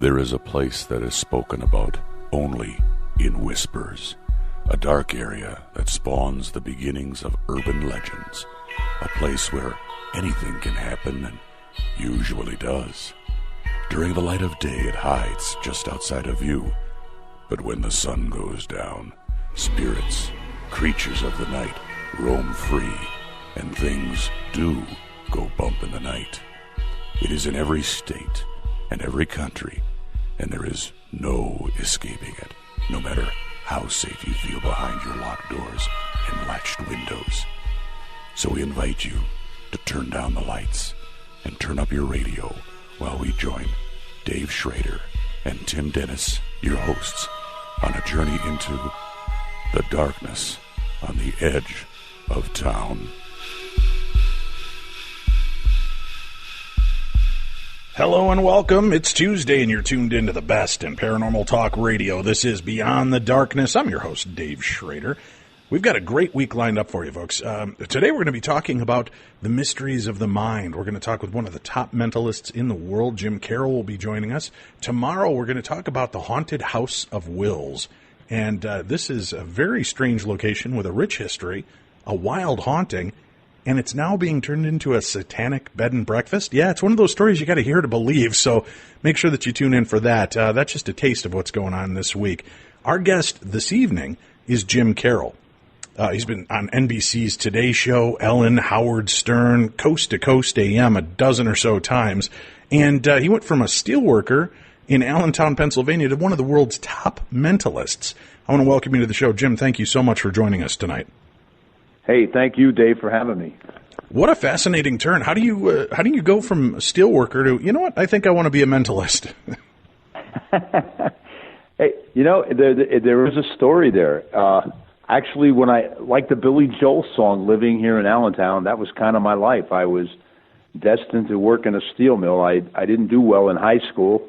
There is a place that is spoken about only in whispers, a dark area that spawns the beginnings of urban legends, a place where anything can happen and usually does. During the light of day, it hides just outside of view, but when the sun goes down, spirits, creatures of the night, roam free, and things do go bump in the night. It is in every state and every country, and there is no escaping it, no matter how safe you feel behind your locked doors and latched windows. So we invite you to turn down the lights and turn up your radio while we join Dave Schrader and Tim Dennis, your hosts, on a journey into the darkness on the edge of town. Hello and welcome. It's Tuesday and you're tuned into the best in paranormal talk radio. This is Beyond the Darkness. I'm your host, Dave Schrader. We've got a great week lined up for you, folks. Today we're going to be talking about the mysteries of the mind. We're going to talk with one of the top mentalists in the world. Jim Karol will be joining us. Tomorrow we're going to talk about the haunted House of Wills. And this is a very strange location with a rich history, a wild haunting, and it's now being turned into a satanic bed and breakfast. Yeah, it's one of those stories you got to hear to believe, so make sure that you tune in for that. That's just a taste of what's going on this week. Our guest this evening is Jim Karol. He's been on NBC's Today Show, Ellen, Howard Stern, Coast to Coast AM a dozen or so times, and he went from a steelworker in Allentown, Pennsylvania to one of the world's top mentalists. I want to welcome you to the show. Jim, thank you so much for joining us tonight. Hey, thank you, Dave, for having me. What a fascinating turn. How do you go from a steelworker to, you know what, I think I want to be a mentalist? Hey, you know, there is a story there. Actually, when I like the Billy Joel song, Living Here in Allentown, that was kind of my life. I was destined to work in a steel mill. I didn't do well in high school.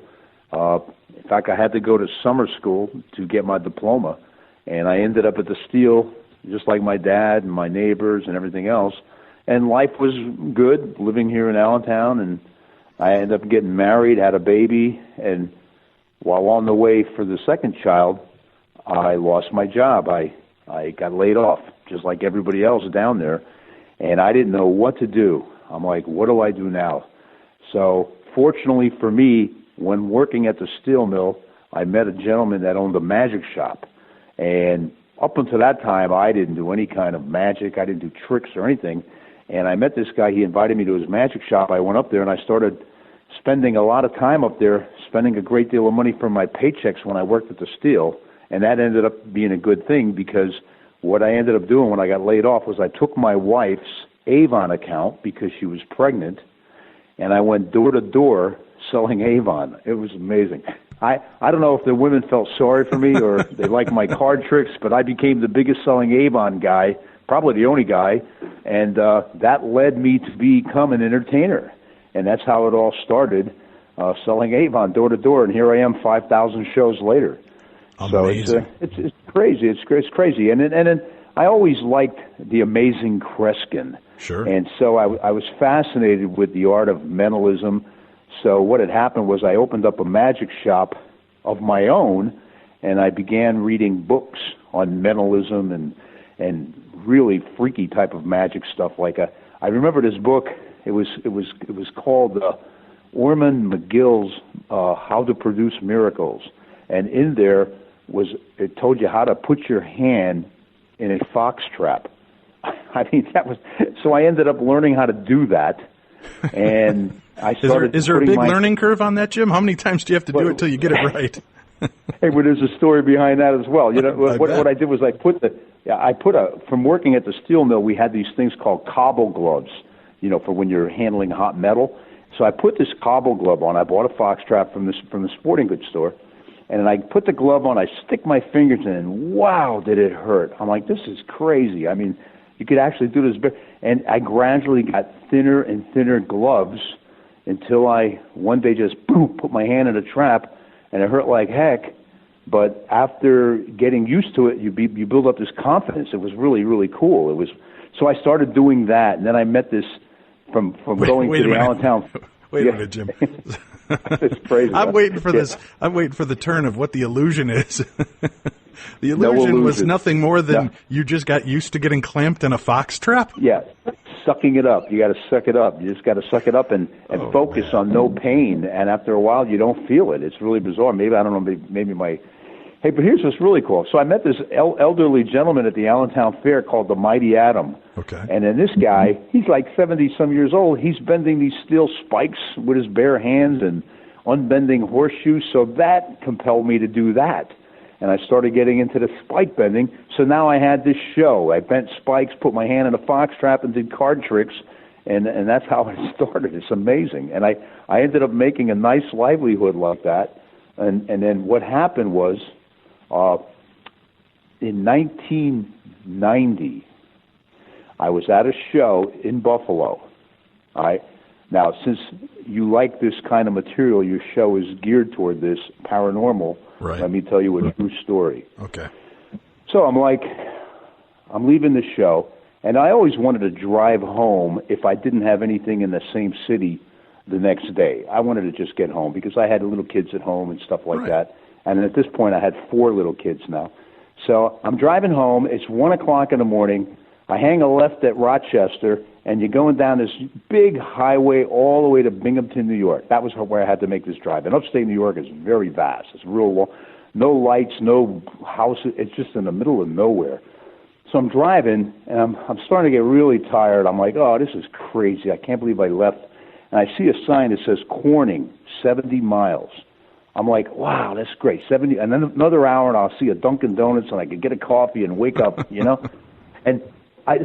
In fact, I had to go to summer school to get my diploma, and I ended up at the steel just like my dad and my neighbors and everything else. And life was good living here in Allentown, and I ended up getting married, had a baby, and while on the way for the second child, I lost my job. I got laid off, just like everybody else down there, and I didn't know what to do. I'm like, what do I do now? So fortunately for me, when working at the steel mill, I met a gentleman that owned a magic shop, and up until that time, I didn't do any kind of magic. I didn't do tricks or anything. And I met this guy. He invited me to his magic shop. I went up there, and I started spending a lot of time up there, spending a great deal of money from my paychecks when I worked at the steel. And that ended up being a good thing, because what I ended up doing when I got laid off was I took my wife's Avon account because she was pregnant, and I went door to door selling Avon. It was amazing. I don't know if the women felt sorry for me or they liked my card tricks, but I became the biggest selling Avon guy, probably the only guy, and that led me to become an entertainer. And that's how it all started, selling Avon door to door, and here I am 5,000 shows later. Amazing. So it's crazy. It's crazy. And then I always liked the amazing Kreskin. Sure. And so I was fascinated with the art of mentalism. So what had happened was I opened up a magic shop of my own, and I began reading books on mentalism and really freaky type of magic stuff. I remember this book. It was called Orman McGill's How to Produce Miracles, and in there it told you how to put your hand in a fox trap. I mean, that was so. I ended up learning how to do that, and I started. Is there a big learning curve on that, Jim? How many times do you have to do it till you get it right? Hey, but there's a story behind that as well. You know, what I did was from working at the steel mill, we had these things called cobble gloves, you know, for when you're handling hot metal. So I put this cobble glove on. I bought a fox trap from the sporting goods store, and I put the glove on. I stick my fingers in, and wow, did it hurt! I'm like, this is crazy. I mean, you could actually do this, and I gradually got thinner and thinner gloves until I one day just boom, put my hand in a trap, and it hurt like heck. But after getting used to it, you build up this confidence. It was really, really cool. So I started doing that, and then I met this from going to the Allentown. Wait a minute, Jim. It's crazy. I'm waiting for this. I'm waiting for the turn of what the illusion is. The illusion was nothing more than you just got used to getting clamped in a fox trap? Yeah, sucking it up. You got to suck it up. You just got to suck it up and focus on no pain. And after a while, you don't feel it. It's really bizarre. Maybe, I don't know, maybe my... Hey, but here's what's really cool. So I met this elderly gentleman at the Allentown Fair called the Mighty Atom. Okay. And then this guy, he's like 70-some years old. He's bending these steel spikes with his bare hands and unbending horseshoes. So that compelled me to do that. And I started getting into the spike bending. So now I had this show. I bent spikes, put my hand in a fox trap, and did card tricks. And that's how it started. It's amazing. And I ended up making a nice livelihood like that. And then what happened was, in 1990, I was at a show in Buffalo. All right. Now, since you like this kind of material, your show is geared toward this paranormal. Right. Let me tell you a true story. Okay. So I'm leaving the show, and I always wanted to drive home if I didn't have anything in the same city the next day. I wanted to just get home because I had little kids at home and stuff like that. And at this point, I had 4 little kids now. So I'm driving home. It's 1 o'clock in the morning. I hang a left at Rochester, and you're going down this big highway all the way to Binghamton, New York. That was where I had to make this drive. And upstate New York is very vast. It's real, no lights, no houses. It's just in the middle of nowhere. So I'm driving, and I'm starting to get really tired. I'm like, oh, this is crazy. I can't believe I left. And I see a sign that says Corning, 70 miles. I'm like, wow, that's great. 70, and then another hour, and I'll see a Dunkin' Donuts, and I could get a coffee and wake up, you know. And I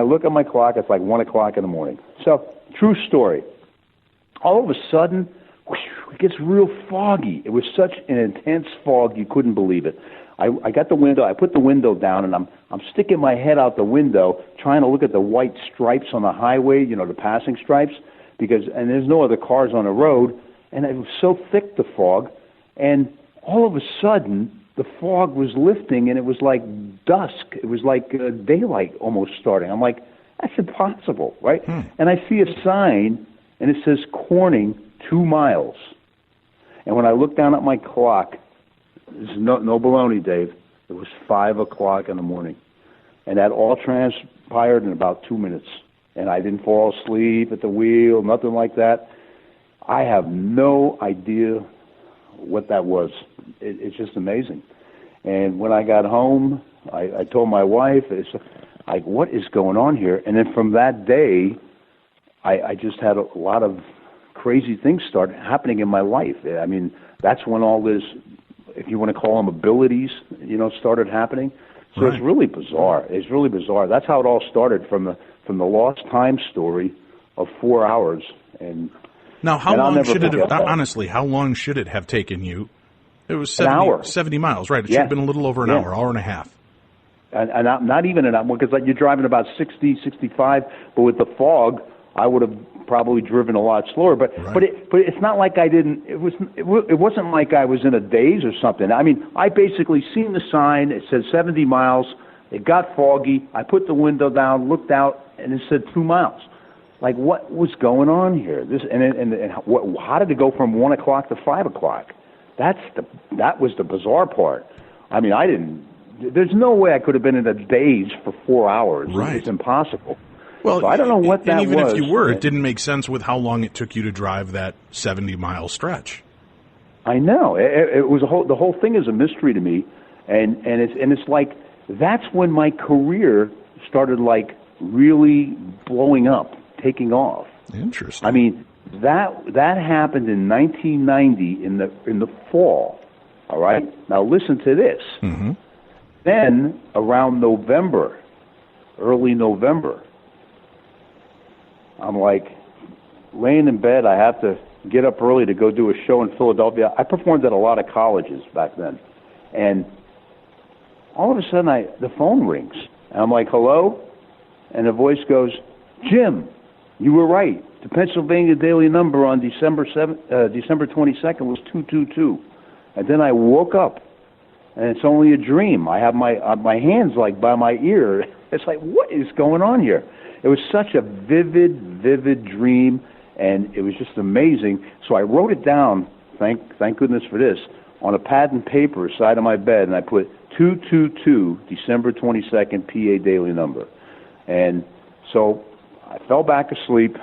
look at my clock. It's like 1 o'clock in the morning. So, true story. All of a sudden, it gets real foggy. It was such an intense fog, you couldn't believe it. I got the window. I put the window down, and I'm sticking my head out the window, trying to look at the white stripes on the highway, you know, the passing stripes, and there's no other cars on the road. And it was so thick, the fog, and all of a sudden, the fog was lifting, and it was like dusk. It was like daylight almost starting. I'm like, that's impossible, right? And I see a sign, and it says Corning, 2 miles. And when I look down at my clock, there's no baloney, Dave, it was 5 o'clock in the morning. And that all transpired in about 2 minutes. And I didn't fall asleep at the wheel, nothing like that. I have no idea what that was. It's just amazing. And when I got home, I told my wife, it's like, what is going on here? And then from that day, I just had a lot of crazy things start happening in my life. I mean, that's when all this, if you want to call them abilities, you know, started happening. So It's really bizarre. It's really bizarre. That's how it all started, from the lost time story of 4 hours. And now, how long should it have, honestly, how long should it have taken you? It was 70 miles, right? It should have been a little over an hour and a half. And not even an hour, because you're driving about 60, 65, but with the fog, I would have probably driven a lot slower. But it's not like I didn't, it wasn't like I was in a daze or something. I mean, I basically seen the sign, it said 70 miles, it got foggy, I put the window down, looked out, and it said 2 miles. Like, what was going on here? How did it go from 1 o'clock to 5 o'clock? That was the bizarre part. I mean, there's no way I could have been in a daze for 4 hours. Right. It's impossible. Well, so I don't know what that was. And even if you were, it didn't make sense with how long it took you to drive that 70-mile stretch. I know. It was the whole thing is a mystery to me, and it's like that's when my career started like really blowing up, taking off. Interesting. I mean, that happened in 1990 in the fall. All right. Now listen to this. Mm-hmm. Then around November, early November, I'm like laying in bed. I have to get up early to go do a show in Philadelphia. I performed at a lot of colleges back then, and all of a sudden the phone rings, and I'm like, hello, and the voice goes, Jim, you were right. The Pennsylvania Daily number on December 22nd was 222. And then I woke up, and it's only a dream. I have my hands like by my ear. It's like, what is going on here? It was such a vivid dream, and it was just amazing. So I wrote it down, thank goodness for this, on a pad and paper side of my bed, and I put 222, December 22nd, PA daily number. And so I fell back asleep.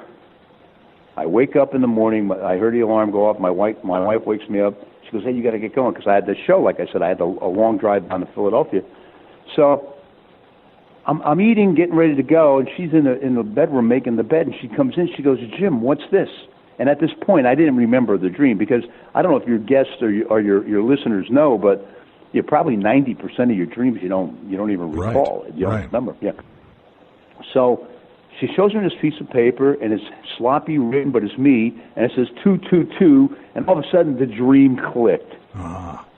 I wake up in the morning. I heard the alarm go off. My wife wakes me up. She goes, "Hey, you got to get going," because I had this show. Like I said, I had a long drive down to Philadelphia. So I'm eating, getting ready to go, and she's in the bedroom making the bed, and she comes in. She goes, "Jim, what's this?" And at this point, I didn't remember the dream, because I don't know if your guests or your listeners know, but probably 90% of your dreams you don't even recall. Right. You don't remember. Yeah. So she shows me this piece of paper, and it's sloppy written, but it's me, and it says 222, and all of a sudden the dream clicked.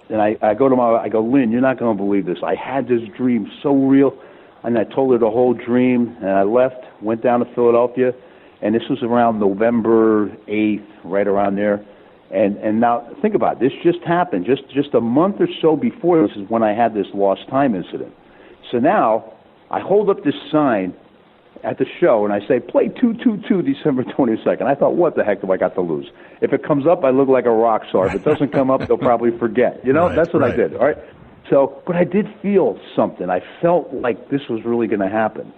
And I go to Lynn, you're not going to believe this. I had this dream so real, and I told her the whole dream, and I left, went down to Philadelphia, and this was around November 8th, right around there. And now think about it. This just happened. Just a month or so before this is when I had this lost time incident. So now I hold up this sign at the show, and I say, "Play 222 December 22nd. I thought, what the heck do I got to lose? If it comes up, I look like a rock star. If it doesn't come up, they'll probably forget. That's what I did. All right. So, but I did feel something. I felt like this was really going to happen,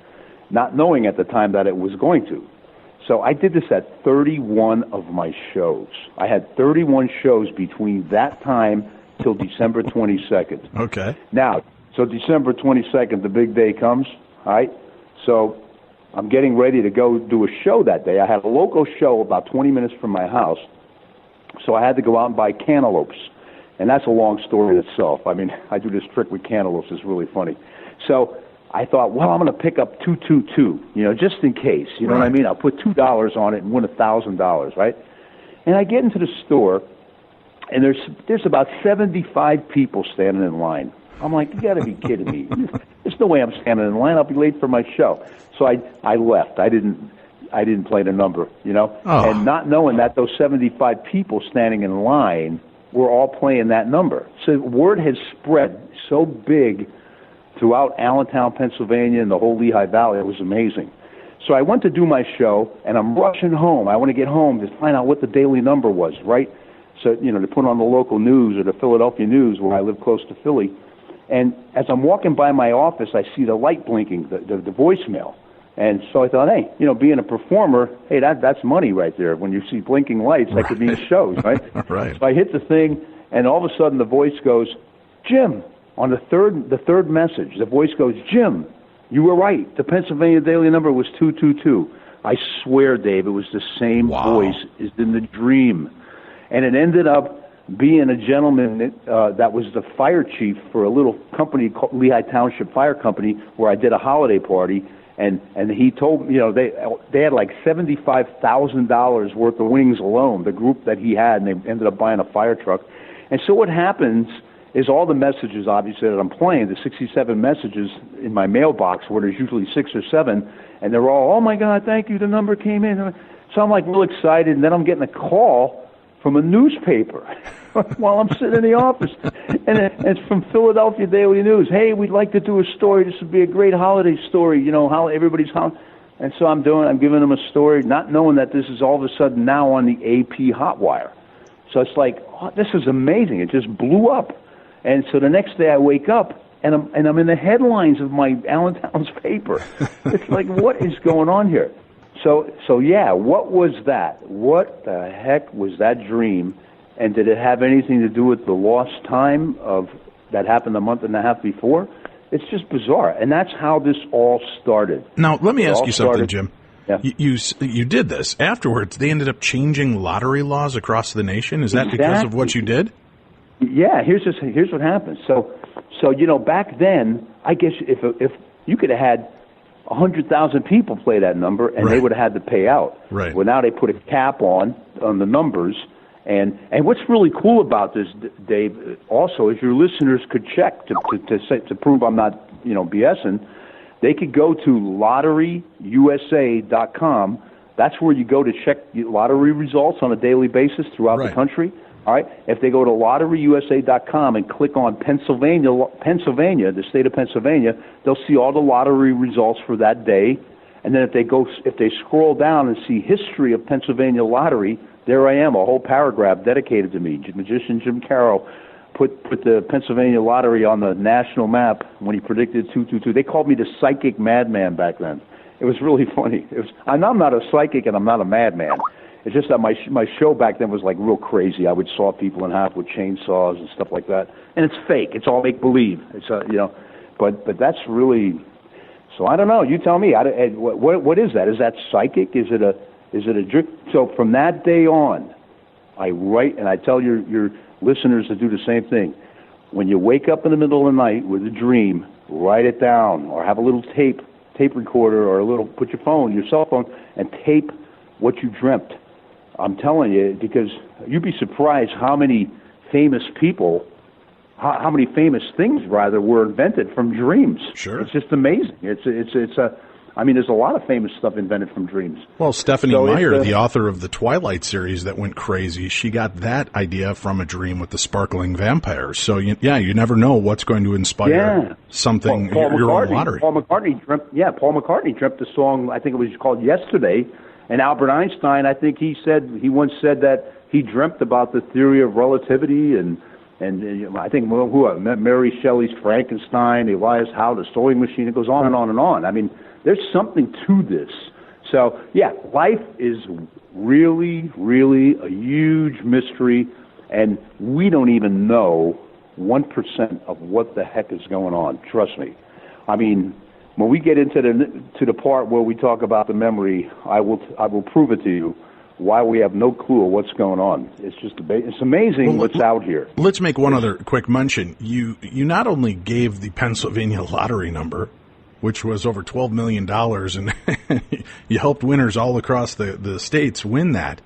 not knowing at the time that it was going to. So I did this at 31 of my shows. I had 31 shows between that time till December 22nd. Okay. Now, so December 22nd, the big day comes, all right? So I'm getting ready to go do a show that day. I had a local show about 20 minutes from my house, so I had to go out and buy cantaloupes. And that's a long story in itself. I mean, I do this trick with cantaloupes. It's really funny. So I thought, well, I'm going to pick up 222, just in case. You know what I mean? I'll put $2 on it and win $1,000, right? And I get into the store, and there's about 75 people standing in line. I'm like, you got to be kidding me. There's no way I'm standing in line. I'll be late for my show. So I left. I didn't play the number, and not knowing that those 75 people standing in line were all playing that number. So word has spread so big throughout Allentown, Pennsylvania, and the whole Lehigh Valley. It was amazing. So I went to do my show, and I'm rushing home. I want to get home to find out what the daily number was, right? So, to put on the local news or the Philadelphia news where I live close to Philly. And as I'm walking by my office, I see the light blinking, the voicemail. And so I thought, hey, being a performer, hey, that's money right there. When you see blinking lights, that could mean shows, right? Right. So I hit the thing, and all of a sudden the voice goes, "Jim." On the third message, the voice goes, "Jim, you were right. The Pennsylvania daily number was 222. I swear, Dave, it was the same voice as in the dream. And it ended up being a gentleman that was the fire chief for a little company called Lehigh Township Fire Company, where I did a holiday party. And he told me, they had like $75,000 worth of wings alone, the group that he had, and they ended up buying a fire truck. And so what happens is all the messages, obviously, that I'm playing, the 67 messages in my mailbox, where there's usually 6 or 7, and they're all, "Oh, my God, thank you, the number came in." So I'm like real excited, and then I'm getting a call from a newspaper while I'm sitting in the office. And it's from Philadelphia Daily News. "Hey, we'd like to do a story. This would be a great holiday story, how everybody's home." And so I'm giving them a story, not knowing that this is all of a sudden now on the AP Hotwire. So it's like, oh, this is amazing. It just blew up. And so the next day I wake up, and I'm in the headlines of my Allentown's paper. It's like, what is going on here? So yeah, what was that? What the heck was that dream? And did it have anything to do with the lost time that happened a month and a half before? It's just bizarre, and that's how this all started. Now, let me ask you something, Jim. Yeah. You did this. Afterwards, they ended up changing lottery laws across the nation. Is that because of what you did? Yeah, here's what happens. So back then, I guess if you could have had 100,000 people play that number, and they would have had to pay out. Right. Well, now they put a cap on the numbers, and what's really cool about this, Dave, also is your listeners could check to prove I'm not BSing. They could go to lotteryusa.com. That's where you go to check lottery results on a daily basis throughout the country. All right. If they go to lotteryusa.com and click on Pennsylvania, the state of Pennsylvania, they'll see all the lottery results for that day. And then if they scroll down and see history of Pennsylvania lottery, there I am, a whole paragraph dedicated to me. Magician Jim Karol put the Pennsylvania lottery on the national map when he predicted 222. They called me the psychic madman back then. It was really funny. I'm not a psychic and I'm not a madman. It's just that my show back then was like real crazy. I would saw people in half with chainsaws and stuff like that, and it's fake. It's all make believe. It's but that's really. So I don't know. You tell me. What is that? Is that psychic? Is it a trick? So from that day on, I write and I tell your listeners to do the same thing. When you wake up in the middle of the night with a dream, write it down or have a little tape recorder or put your cell phone and tape what you dreamt. I'm telling you, because you'd be surprised how many famous people, how many famous things rather were invented from dreams. Sure. It's just amazing. There's a lot of famous stuff invented from dreams. Well, Stephanie Meyer, the author of the Twilight series that went crazy, she got that idea from a dream with the sparkling vampires. So, you never know what's going to inspire something, your own lottery. Paul McCartney dreamt the song, I think it was called Yesterday. And Albert Einstein, I think he once said that he dreamt about the theory of relativity and I think Mary Shelley's Frankenstein, Elias Howe, the sewing machine. It goes on and on and on. I mean, there's something to this. So, life is really, really a huge mystery, and we don't even know 1% of what the heck is going on. Trust me. I mean, when we get into the part where we talk about the memory, I will prove it to you why we have no clue of what's going on. It's amazing what's out here. Let's make one other quick mention. You not only gave the Pennsylvania lottery number, which was over $12 million, and you helped winners all across the states win that.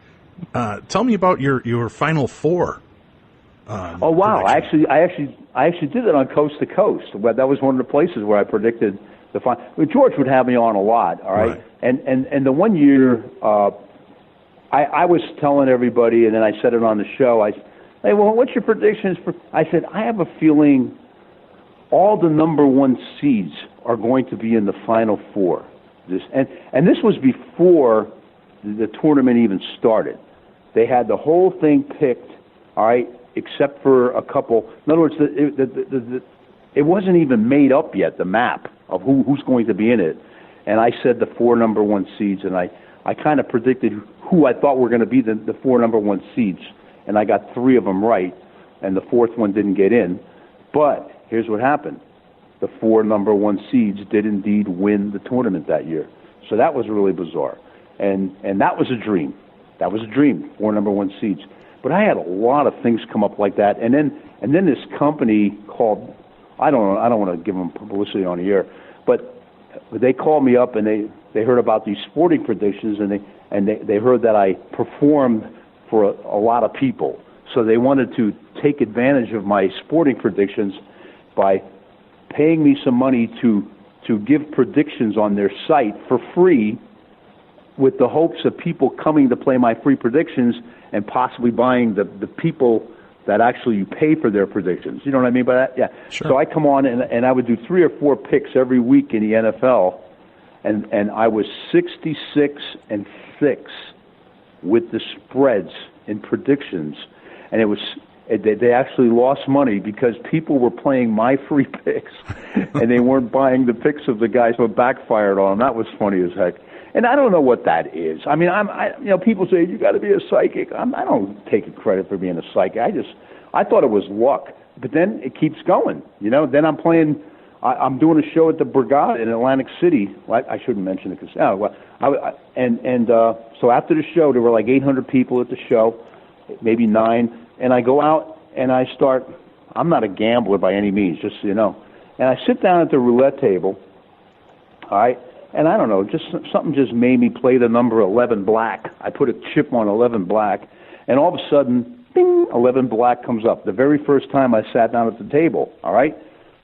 Tell me about your Final Four. Oh wow! Prediction. I actually did it on Coast to Coast. That was one of the places where I predicted the final. George would have me on a lot. All right. And the one year. I was telling everybody, and then I said it on the show. Hey, well, what's your predictions for? I said, I have a feeling all the number one seeds are going to be in the Final Four. And this was before the tournament even started. They had the whole thing picked, all right, except for a couple. In other words, it wasn't even made up yet, the map of who's going to be in it. And I said the 4 number one seeds, and I kind of predicted who I thought were going to be the 4 number one seeds, and I got 3 of them right, and the 4th one didn't get in. But here's what happened. The 4 number one seeds did indeed win the tournament that year. So that was really bizarre. And that was a dream. That was a dream, 4 number one seeds. But I had a lot of things come up like that. And then this company called, I don't want to give them publicity on the air, but they called me up and they heard about these sporting predictions, and they heard that I performed for a lot of people. So they wanted to take advantage of my sporting predictions by paying me some money to give predictions on their site for free, with the hopes of people coming to play my free predictions and possibly buying the people that actually you pay for their predictions. You know what I mean by that? Yeah. Sure. So I come on and I would do 3 or 4 picks every week in the NFL, and I was 66-6 with the spreads in predictions, and they actually lost money because people were playing my free picks and they weren't buying the picks of the guys who backfired on them. That was funny as heck. And I don't know what that is. I mean, people say you got to be a psychic. I don't take credit for being a psychic. I thought it was luck. But then it keeps going. Then I'm playing. I'm doing a show at the Borgata in Atlantic City. Well, I shouldn't mention it because so after the show there were like 800 people at the show, maybe 9, and I go out and I start. I'm not a gambler by any means, just so you know. And I sit down at the roulette table. All right. And I don't know, something just made me play the number 11 black. I put a chip on 11 black, and all of a sudden, ding, 11 black comes up. The very first time I sat down at the table, all right?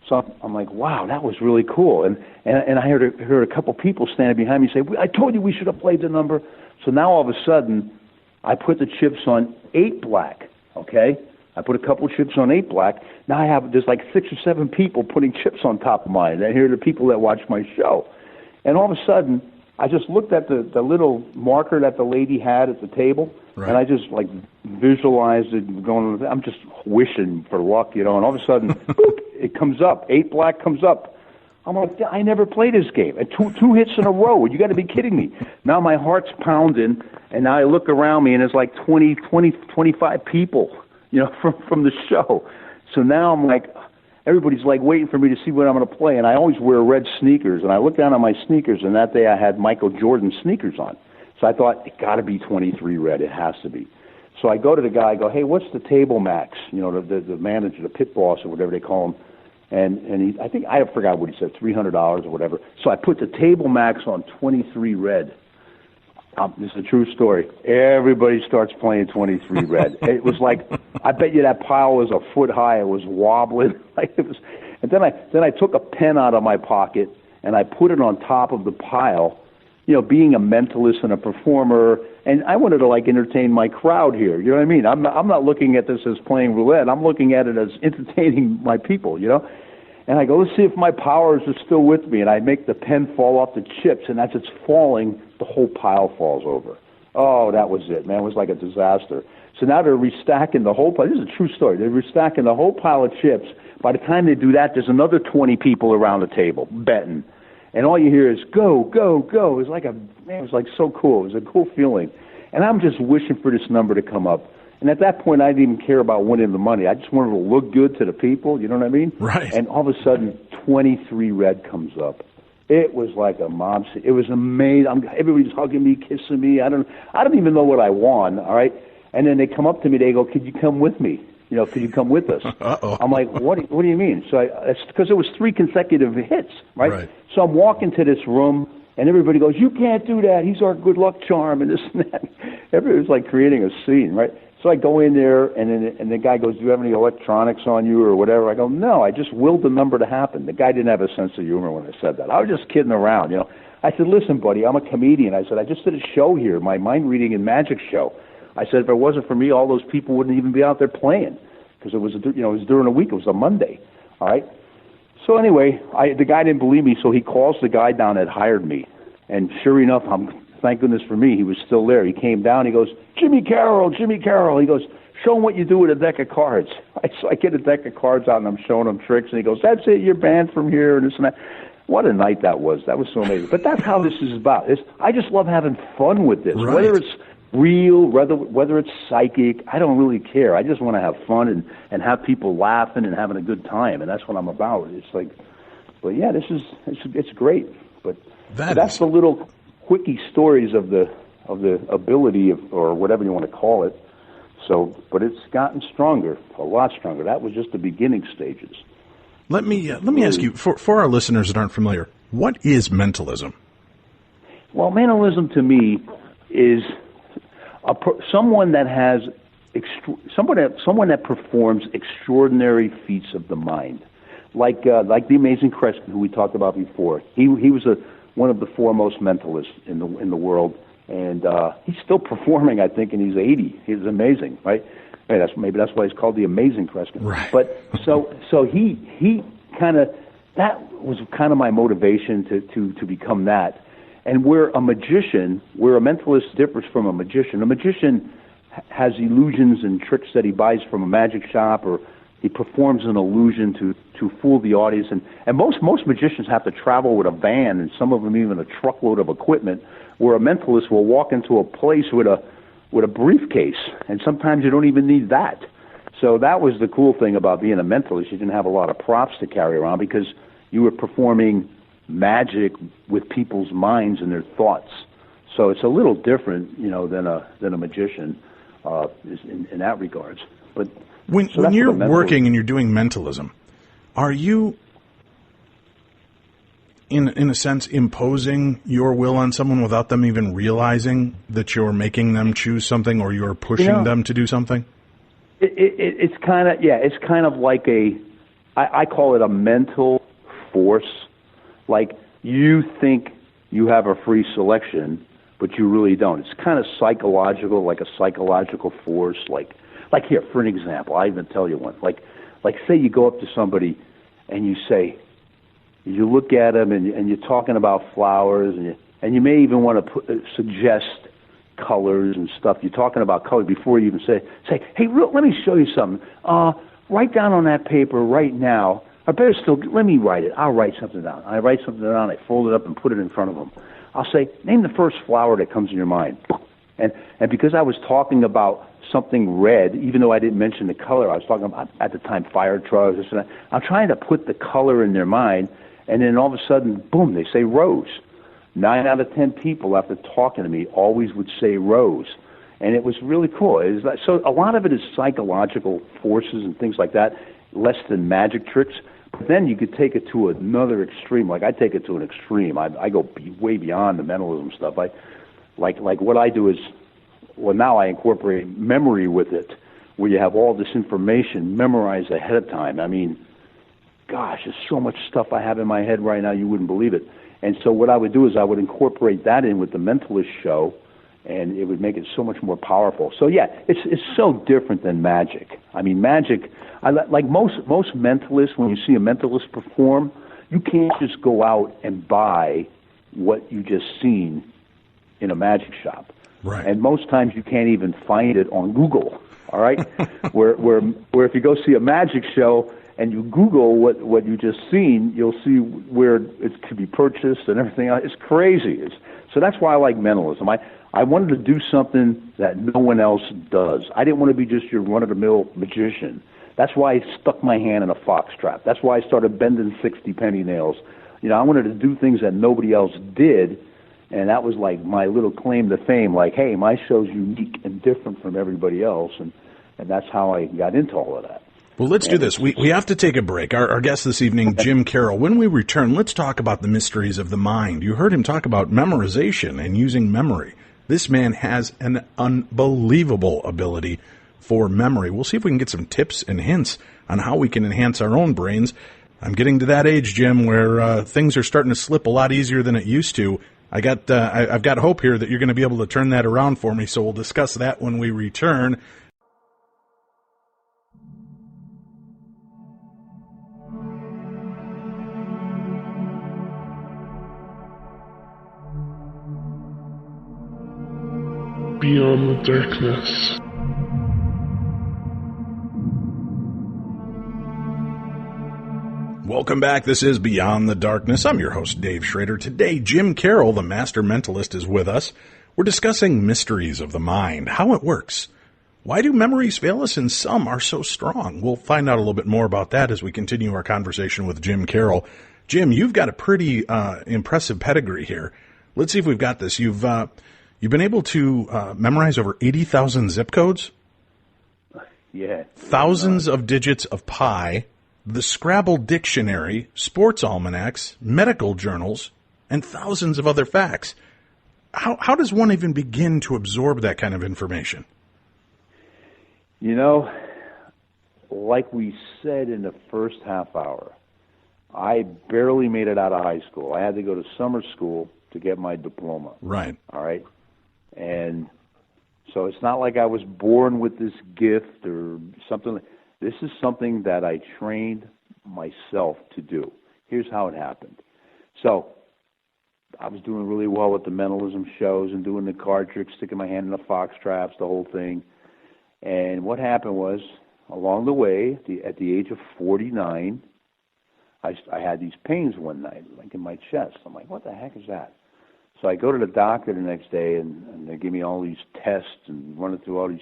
So I'm like, wow, that was really cool. And I heard a couple people standing behind me say, I told you we should have played the number. So now all of a sudden, I put the chips on 8 black, okay? I put a couple chips on 8 black. Now there's like 6 or 7 people putting chips on top of mine. And here are the people that watch my show. And all of a sudden, I just looked at the little marker that the lady had at the table, right. and I just like visualized it going. I'm just wishing for luck, and all of a sudden, boop, it comes up. 8 black comes up. I'm like, I never played this game. And two hits in a row. You got to be kidding me. Now my heart's pounding, and now I look around me, and there's like 25 people, from the show. So now I'm like, everybody's like waiting for me to see what I'm going to play, and I always wear red sneakers, and I look down at my sneakers, and that day I had Michael Jordan sneakers on. So I thought, it got to be 23 red. It has to be. So I go to the guy, I go, hey, what's the table max? The manager, the pit boss or whatever they call him. And I forgot what he said, $300 or whatever. So I put the table max on 23 red. This is a true story. Everybody starts playing 23 red. It was like, I bet you that pile was a foot high. It was wobbling. And then I took a pen out of my pocket and I put it on top of the pile. Being a mentalist and a performer, and I wanted to entertain my crowd here. You know what I mean? I'm not looking at this as playing roulette. I'm looking at it as entertaining my people. And I go, let's see if my powers are still with me. And I make the pen fall off the chips, and as it's falling, the whole pile falls over. Oh, that was it, man. It was like a disaster. So now they're restacking the whole pile. This is a true story. They're restacking the whole pile of chips. By the time they do that, there's another 20 people around the table betting. And all you hear is go, go, go. It was like so cool. It was a cool feeling. And I'm just wishing for this number to come up. And at that point, I didn't even care about winning the money. I just wanted to look good to the people. You know what I mean? Right. And all of a sudden, 23 red comes up. It was like a mob scene. It was amazing. Everybody's hugging me, kissing me. I don't even know what I won. All right. And then they come up to me. They go, "Could you come with me? Could you come with us?" Uh-oh. I'm like, what do you mean? So it's because it was 3 consecutive hits, right? So I'm walking to this room, and everybody goes, "You can't do that. He's our good luck charm," and this and that. Everybody was like creating a scene, right? So I go in there, and the guy goes, "Do you have any electronics on you or whatever?" I go, "No, I just willed the number to happen." The guy didn't have a sense of humor when I said that. I was just kidding around, I said, "Listen, buddy, I'm a comedian." I said, "I just did a show here, my mind reading and magic show." I said, "If it wasn't for me, all those people wouldn't even be out there playing, because it was, it was during a week. It was a Monday, all right." So anyway, the guy didn't believe me, so he calls the guy down that hired me, and sure enough, thank goodness for me, he was still there. He came down. He goes, Jimmy Karol. He goes, "Show him what you do with a deck of cards." So I get a deck of cards out, and I'm showing him tricks, and he goes, "That's it. You're banned from here," and this and that. What a night that was. That was so amazing. But that's how this is about. I just love having fun with this, right. Whether it's real, whether it's psychic, I don't really care. I just want to have fun and have people laughing and having a good time, and that's what I'm about. It's like, but yeah, it's great. But that's the little quickie stories of the ability or whatever you want to call it. So, but it's gotten stronger, a lot stronger. That was just the beginning stages. Let me ask you, for our listeners that aren't familiar, what is mentalism? Well, mentalism to me is someone that has someone that performs extraordinary feats of the mind, like the amazing Kreskin, who we talked about before. He was one of the foremost mentalists in the world, and he's still performing, I think, and he's 80. He's amazing, right? Maybe that's why he's called the amazing Kreskin. Right. But so he kind of, that was kind of my motivation to become that. And where a mentalist differs from a magician. A magician has illusions and tricks that he buys from a magic shop, or he performs an illusion to fool the audience. And most magicians have to travel with a van, and some of them even a truckload of equipment, where a mentalist will walk into a place with a briefcase, and sometimes you don't even need that. So that was the cool thing about being a mentalist. You didn't have a lot of props to carry around because you were performing magic with people's minds and their thoughts. So it's a little different, than a magician in that regards. But when you're working and you're doing mentalism, are you, in a sense, imposing your will on someone without them even realizing that you're making them choose something or you're pushing them to do something? It's kind of like I call it a mental force. Like, you think you have a free selection, but you really don't. It's kind of psychological, like a psychological force. Like here, for an example, I even tell you one. Like say you go up to somebody and you say, you look at them and you're talking about flowers, and and you may even want to suggest colors and stuff. You're talking about colors before you even say, hey, let me show you something. Write down on that paper right now. Or better still, let me write it. I'll write something down. I write something down, I fold it up and put it in front of them. I'll say, name the first flower that comes in your mind. And because I was talking about something red, even though I didn't mention the color, I was talking about, at the time, fire trucks, this and that. I'm trying to put the color in their mind, and then all of a sudden, boom, they say rose. 9 out of 10 people, after talking to me, always would say rose. And it was really cool. It was like, so a lot of it is psychological forces and things like that, less than magic tricks. But then you could take it to another extreme. Like I take it to an extreme. I go way beyond the mentalism stuff. Like what I do is, well, now I incorporate memory with it, where you have all this information memorized ahead of time. I mean, gosh, there's so much stuff I have in my head right now, you wouldn't believe it. And so what I would do is I would incorporate that in with the Mentalist show, and it would make it so much more powerful. So yeah, it's so different than magic. I mean, magic, like most mentalists, when you see a mentalist perform, you can't just go out and buy what you just seen in a magic shop. Right. And most times you can't even find it on Google. All right, where if you go see a magic show and you Google what you just seen, you'll see where it could be purchased and everything else. It's crazy. So that's why I like mentalism. I wanted to do something that no one else does. I didn't want to be just your run-of-the-mill magician. That's why I stuck my hand in a fox trap. That's why I started bending 60 penny nails. You know, I wanted to do things that nobody else did, and that was like my little claim to fame. Like, hey, my show's unique and different from everybody else, and that's how I got into all of that. Well, let's do this. We have to take a break. Our guest this evening, Jim Karol. When we return, let's talk about the mysteries of the mind. You heard him talk about memorization and using memory. This man has an unbelievable ability for memory. We'll see if we can get some tips and hints on how we can enhance our own brains. I'm getting to that age, Jim, where things are starting to slip a lot easier than it used to. I've got hope here that you're going to be able to turn that around for me, so we'll discuss that when we return. Beyond the darkness. Welcome back. This is Beyond the Darkness. I'm your host, Dave Schrader. Today, Jim Karol, the master mentalist, is with us. We're discussing mysteries of the mind, how it works. Why do memories fail us and some are so strong? We'll find out a little bit more about that as we continue our conversation with Jim Karol. Jim, you've got a pretty impressive pedigree here. Let's see if we've got this. You've been able to memorize over 80,000 zip codes? Yeah. Thousands of digits of pi, the Scrabble dictionary, sports almanacs, medical journals, and thousands of other facts. How does one even begin to absorb that kind of information? You know, like we said in the first half hour, I barely made it out of high school. I had to go to summer school to get my diploma. Right. All right. And so it's not like I was born with this gift or something. This is something that I trained myself to do. Here's how it happened. So I was doing really well with the mentalism shows and doing the card tricks, sticking my hand in the fox traps, the whole thing. And what happened was, along the way, at the age of 49, I had these pains one night, like in my chest. I'm like, what the heck is that? So I go to the doctor the next day, and they give me all these tests and running through all these.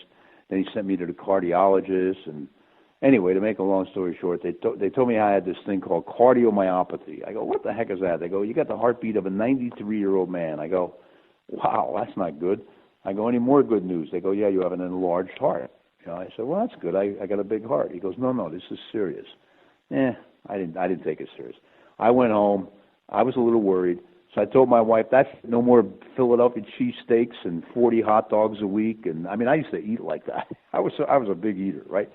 Then he sent me to the cardiologist. And anyway, to make a long story short, they told me I had this thing called cardiomyopathy. I go, what the heck is that? They go, you got the heartbeat of a 93-year-old man. I go, wow, that's not good. I go, any more good news? They go, yeah, you have an enlarged heart. You know, I said, well, that's good. I got a big heart. He goes, no, this is serious. I didn't take it serious. I went home. I was a little worried. So I told my wife, that's no more Philadelphia cheesesteaks and 40 hot dogs a week. And I mean, I used to eat like that. I was a big eater, right?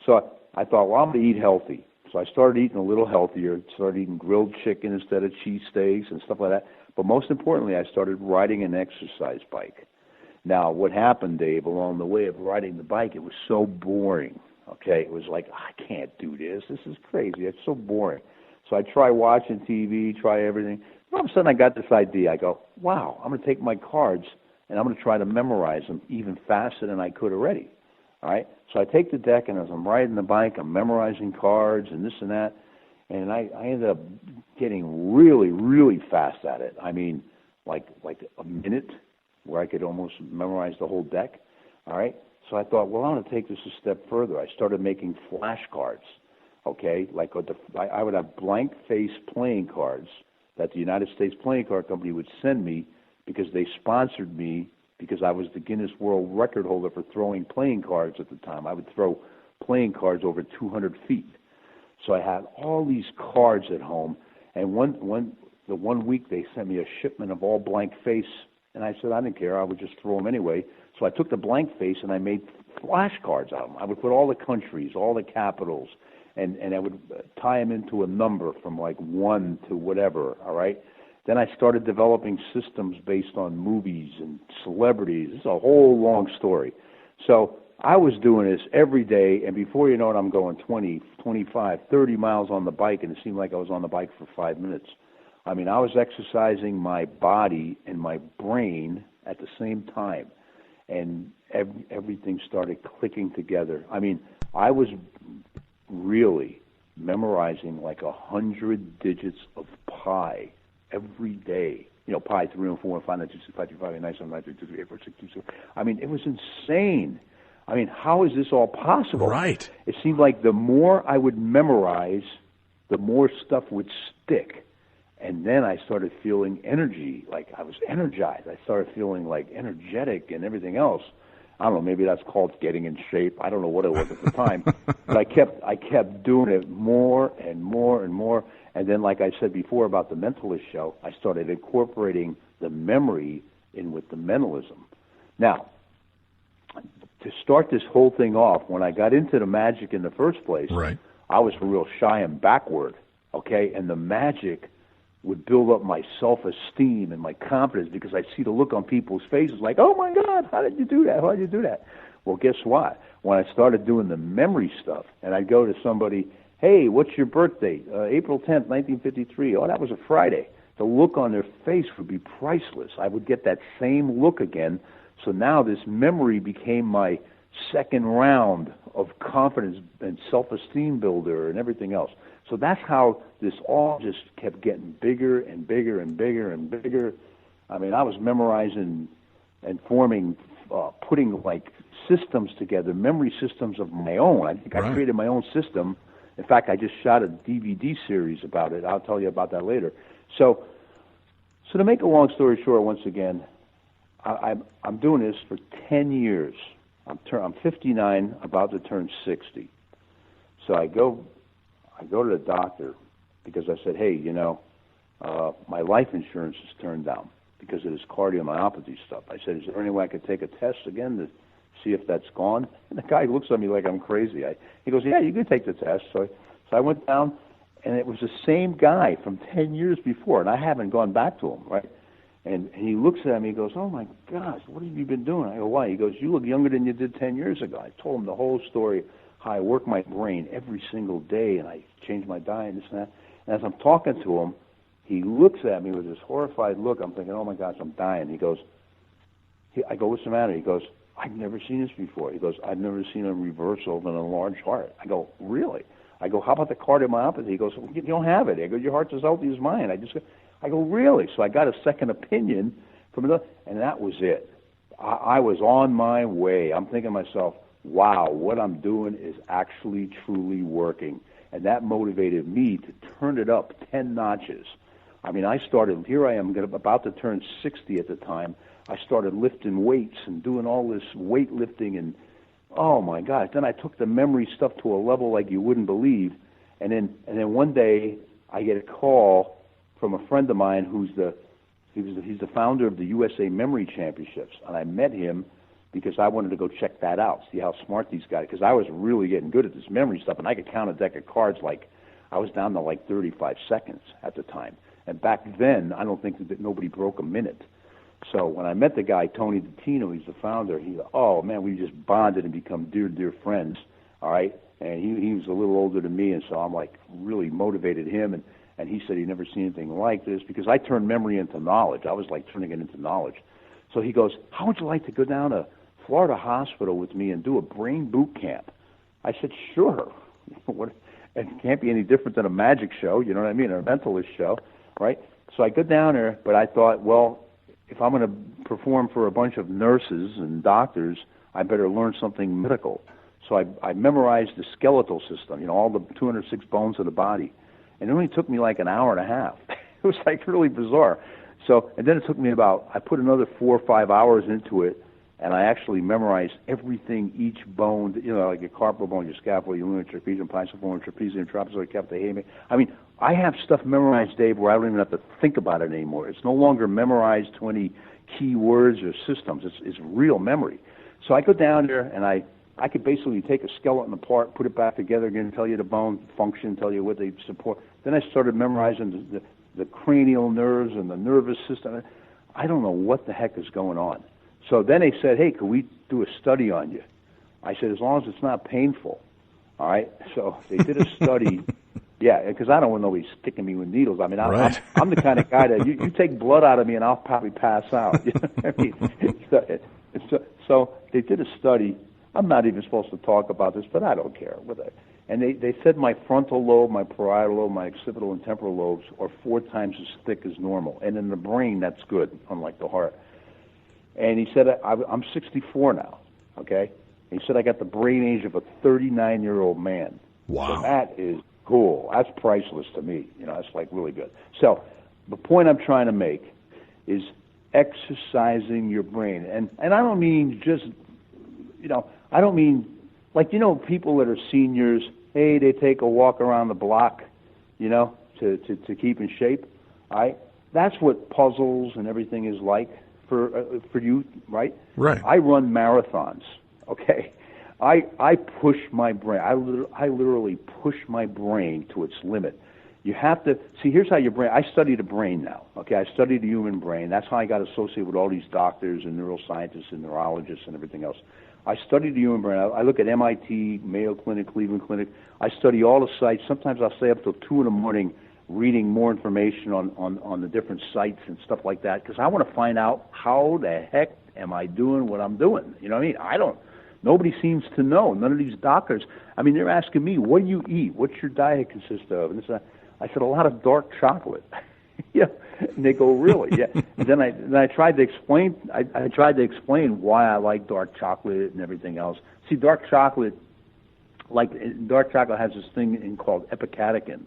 So I thought, well, I'm going to eat healthy. So I started eating a little healthier, started eating grilled chicken instead of cheesesteaks and stuff like that. But most importantly, I started riding an exercise bike. Now, what happened, Dave, along the way of riding the bike, it was so boring, okay? It was like, I can't do this. This is crazy. It's so boring. So I try watching TV, try everything. All of a sudden, I got this idea. I go, wow, I'm going to take my cards and I'm going to try to memorize them even faster than I could already. All right? So I take the deck, and as I'm riding the bike, I'm memorizing cards and this and that. And I ended up getting really, really fast at it. I mean, like a minute where I could almost memorize the whole deck. All right? So I thought, well, I'm going to take this a step further. I started making flashcards, okay? Like I would have blank face playing cards that the United States Playing Card Company would send me because they sponsored me because I was the Guinness World Record holder for throwing playing cards at the time. I would throw playing cards over 200 feet. So I had all these cards at home, and the one week they sent me a shipment of all blank face, and I said I didn't care. I would just throw them anyway. So I took the blank face and I made flashcards out of them. I would put all the countries, all the capitals, and I would tie them into a number from like 1 to whatever, all right? Then I started developing systems based on movies and celebrities. It's a whole long story. So I was doing this every day, and before you know it, I'm going 20, 25, 30 miles on the bike, and it seemed like I was on the bike for 5 minutes. I mean, I was exercising my body and my brain at the same time, and everything started clicking together. I mean, I was really memorizing like 100 digits of pi every day. You know, pi 3 and 4 and 5 9 2 6 5 3 5 8 9 7 9 3 2 3 8 4 6 2 0. I mean, it was insane. I mean, how is this all possible? Right. It seemed like the more I would memorize, the more stuff would stick. And then I started feeling energy, like I was energized. I started feeling like energetic and everything else. I don't know, maybe that's called getting in shape. I don't know what it was at the time. But I kept doing it more and more and more. And then, like I said before about the Mentalist show, I started incorporating the memory in with the mentalism. Now, to start this whole thing off, when I got into the magic in the first place, right, I was real shy and backward, okay? And the magic would build up my self-esteem and my confidence because I see the look on people's faces like, oh, my God, how did you do that? How did you do that? Well, guess what? When I started doing the memory stuff, and I'd go to somebody, hey, what's your birthday? April 10th, 1953. Oh, that was a Friday. The look on their face would be priceless. I would get that same look again. So now this memory became my second round of confidence and self-esteem builder and everything else. So that's how this all just kept getting bigger and bigger and bigger and bigger. I mean, I was memorizing and forming, putting like systems together, memory systems of my own. I think I created my own system. In fact, I just shot a DVD series about it. I'll tell you about that later. So to make a long story short, once again, I'm doing this for 10 years. I'm 59, about to turn 60. So I go to the doctor because I said, hey, you know, my life insurance is turned down because of this cardiomyopathy stuff. I said, is there any way I could take a test again to see if that's gone? And the guy looks at me like I'm crazy. He goes, yeah, you can take the test. So I went down, and it was the same guy from 10 years before, and I haven't gone back to him, right? And he looks at me, he goes, oh, my gosh, what have you been doing? I go, why? He goes, you look younger than you did 10 years ago. I told him the whole story, how I work my brain every single day, and I change my diet and this and that. And as I'm talking to him, he looks at me with this horrified look. I'm thinking, oh, my gosh, I'm dying. He goes, I go, what's the matter? He goes, I've never seen this before. He goes, I've never seen a reversal of an enlarged heart. I go, really? I go, how about the cardiomyopathy? He goes, well, you don't have it. I go, your heart's as healthy as mine. I go, really? So I got a second opinion from another, and that was it. I was on my way. I'm thinking to myself, wow, what I'm doing is actually truly working. And that motivated me to turn it up 10 notches. I mean, I started, here I am, about to turn 60 at the time. I started lifting weights and doing all this weightlifting, and oh my gosh. Then I took the memory stuff to a level like you wouldn't believe. And then one day I get a call from a friend of mine he's the founder of the USA Memory Championships, and I met him because I wanted to go check that out, see how smart these guys, because I was really getting good at this memory stuff, and I could count a deck of cards like I was down to like 35 seconds at the time. And back then, I don't think that nobody broke a minute. So when I met the guy, Tony DiTino, he's the founder, he said, oh man, we just bonded and become dear, dear friends, all right? and he was a little older than me, and so I'm like really motivated him, and he said he'd never seen anything like this because I turned memory into knowledge. I was like turning it into knowledge. So he goes, how would you like to go down to Florida Hospital with me and do a brain boot camp? I said, sure. It can't be any different than a magic show, you know what I mean, or a mentalist show, right? So I go down there, but I thought, well, if I'm going to perform for a bunch of nurses and doctors, I better learn something medical. So I memorized the skeletal system, you know, all the 206 bones of the body. And it only took me like an hour and a half. It was like really bizarre. So, and then it took me I put another 4 or 5 hours into it, and I actually memorized everything, each bone, you know, like your carpal bone, your scapula, your lunar trapezium, pisciform, trapezium, trapezoid, capita, I mean, I have stuff memorized, Dave, where I don't even have to think about it anymore. It's no longer memorized to any key words or systems. It's real memory. So I go down there, and I could basically take a skeleton apart, put it back together again, tell you the bone function, tell you what they support. Then I started memorizing the cranial nerves and the nervous system. I don't know what the heck is going on. So then they said, hey, could we do a study on you? I said, as long as it's not painful. All right? So they did a study. Yeah, because I don't want nobody sticking me with needles. I mean, I'm the kind of guy that you take blood out of me and I'll probably pass out. You know what I mean? So they did a study. I'm not even supposed to talk about this, but I don't care. And they said my frontal lobe, my parietal lobe, my occipital and temporal lobes are 4 times as thick as normal. And in the brain, that's good, unlike the heart. And he said, I'm 64 now, okay? And he said I got the brain age of a 39-year-old man. Wow. So that is cool. That's priceless to me. You know, that's like really good. So the point I'm trying to make is exercising your brain. And I don't mean just, you know, I don't mean, like, you know, people that are seniors, hey, they take a walk around the block, you know, to keep in shape, right? That's what puzzles and everything is like for you, right? Right. I run marathons, okay? I push my brain. I literally push my brain to its limit. You have to see. Here's how your brain. I study the brain now. Okay, I study the human brain. That's how I got associated with all these doctors and neuroscientists and neurologists and everything else. I study the human brain. I look at MIT, Mayo Clinic, Cleveland Clinic. I study all the sites. Sometimes I'll stay up till 2 a.m. reading more information on the different sites and stuff like that because I want to find out how the heck am I doing what I'm doing. You know what I mean? Nobody seems to know. None of these doctors. I mean, they're asking me, what do you eat? What's your diet consist of? And I said, a lot of dark chocolate. Yeah. And they go, really? Yeah. And then I tried to explain. I tried to explain why I like dark chocolate and everything else. See, dark chocolate has this thing called epicatechin.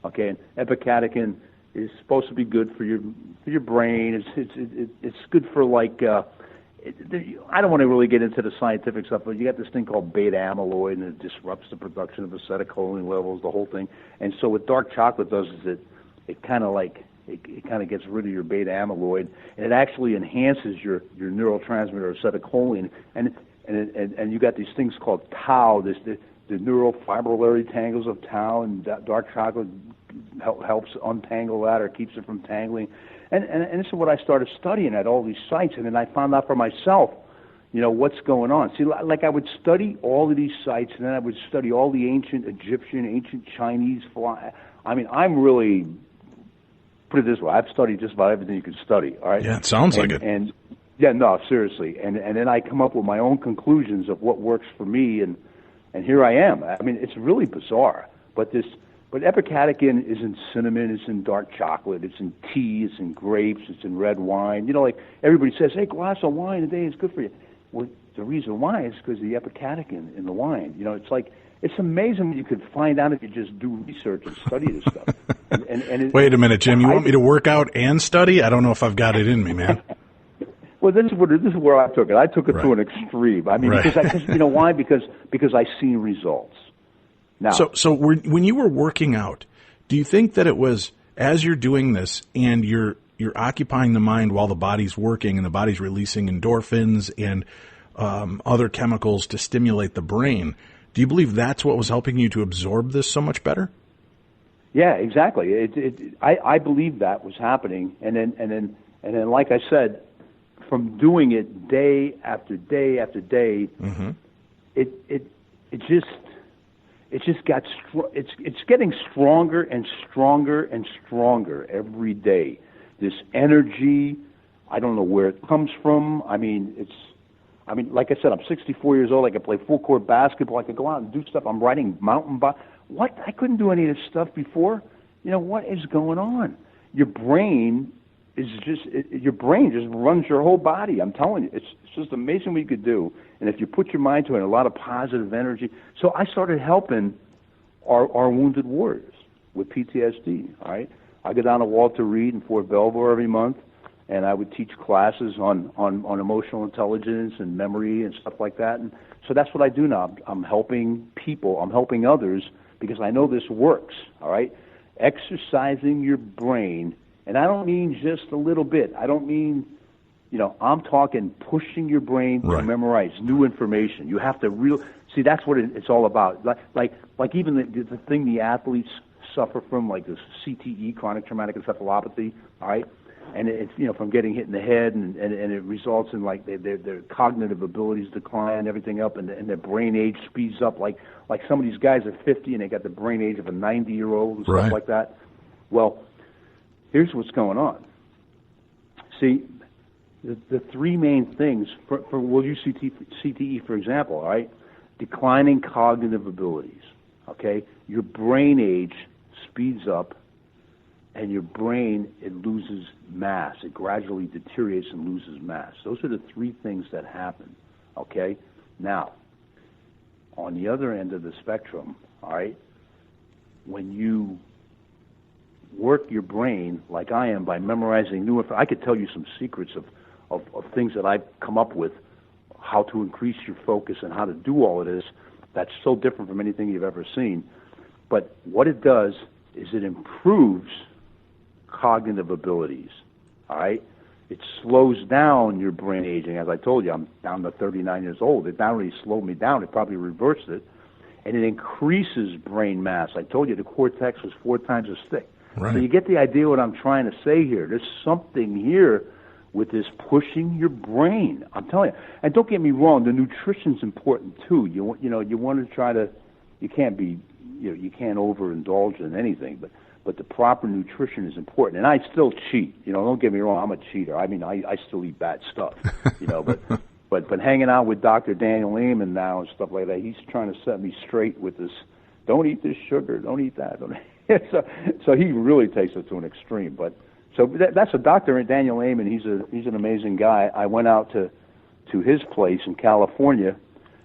Okay, and epicatechin is supposed to be good for your brain. It's good for like. I don't want to really get into the scientific stuff, but you got this thing called beta amyloid, and it disrupts the production of acetylcholine levels, the whole thing. And so what dark chocolate does is it kind of gets rid of your beta amyloid, and it actually enhances your neurotransmitter acetylcholine. And you got these things called tau, the neurofibrillary tangles of tau, and dark chocolate helps untangle that or keeps it from tangling. And this is what I started studying at all these sites, and then I found out for myself, you know, what's going on. See, like I would study all of these sites, and then I would study all the ancient Egyptian, ancient Chinese. I mean, I'm really, put it this way, I've studied just about everything you can study, all right? Yeah, it sounds like it. And yeah, no, seriously. And then I come up with my own conclusions of what works for me, and here I am. I mean, it's really bizarre, But epicatechin is in cinnamon, it's in dark chocolate, it's in tea, it's in grapes, it's in red wine. You know, like everybody says, hey, glass of wine a day is good for you. Well, the reason why is because of the epicatechin in the wine. You know, it's amazing what you could find out if you just do research and study this stuff. Wait a minute, Jim. You want me to work out and study? I don't know if I've got it in me, man. Well, this is where I took it. I took it to an extreme. I mean, because you know why? Because I seen results. Now, so when you were working out, do you think that it was as you're doing this and you're occupying the mind while the body's working and the body's releasing endorphins and other chemicals to stimulate the brain? Do you believe that's what was helping you to absorb this so much better? Yeah, exactly. I believe that was happening, and then like I said, from doing it day after day after day, mm-hmm. it just. it just got it's getting stronger and stronger and stronger every day. This energy, I don't know where it comes from. I mean, like I said, I'm 64 years old. I can play full court basketball. I can go out and do stuff. I'm riding mountain bike. What? I couldn't do any of this stuff before. You know, what is going on? Your brain just runs your whole body. I'm telling you, it's just amazing what you could do. And if you put your mind to it, a lot of positive energy. So I started helping our wounded warriors with PTSD. All right, I go down to Walter Reed in Fort Belvoir every month, and I would teach classes on emotional intelligence and memory and stuff like that. And so that's what I do now. I'm helping people. I'm helping others because I know this works. All right, exercising your brain. And I don't mean just a little bit. I don't mean, I'm talking pushing your brain to memorize new information. You have to see, that's what it's all about. Like even the thing the athletes suffer from, like this CTE, chronic traumatic encephalopathy, all right? And it's, from getting hit in the head, and it results in, like, their cognitive abilities decline, everything up, and their brain age speeds up. Like some of these guys are 50 and they got the brain age of a 90-year-old and stuff like that. Well, here's what's going on. See, the three main things, we'll use CTE for example, all right? Declining cognitive abilities, okay? Your brain age speeds up, and your brain, it loses mass. It gradually deteriorates and loses mass. Those are the three things that happen, okay? Now, on the other end of the spectrum, all right, when you work your brain like I am by memorizing new information. I could tell you some secrets of things that I've come up with, how to increase your focus and how to do all of this. That's so different from anything you've ever seen. But what it does is it improves cognitive abilities, all right? It slows down your brain aging. As I told you, I'm down to 39 years old. It not only slowed me down, it probably reversed it. And it increases brain mass. I told you the cortex was 4 times as thick. Right. So you get the idea what I'm trying to say here. There's something here with this pushing your brain. I'm telling you. And don't get me wrong, the nutrition's important too. You want to try to. You can't be. You can't overindulge in anything, but the proper nutrition is important. And I still cheat. Don't get me wrong. I'm a cheater. I mean, I still eat bad stuff. But hanging out with Dr. Daniel Amen now and stuff like that, he's trying to set me straight with this. Don't eat this sugar. Don't eat that. So he really takes it to an extreme. But so that's a doctor, Daniel Amen. He's an amazing guy. I went out to his place in California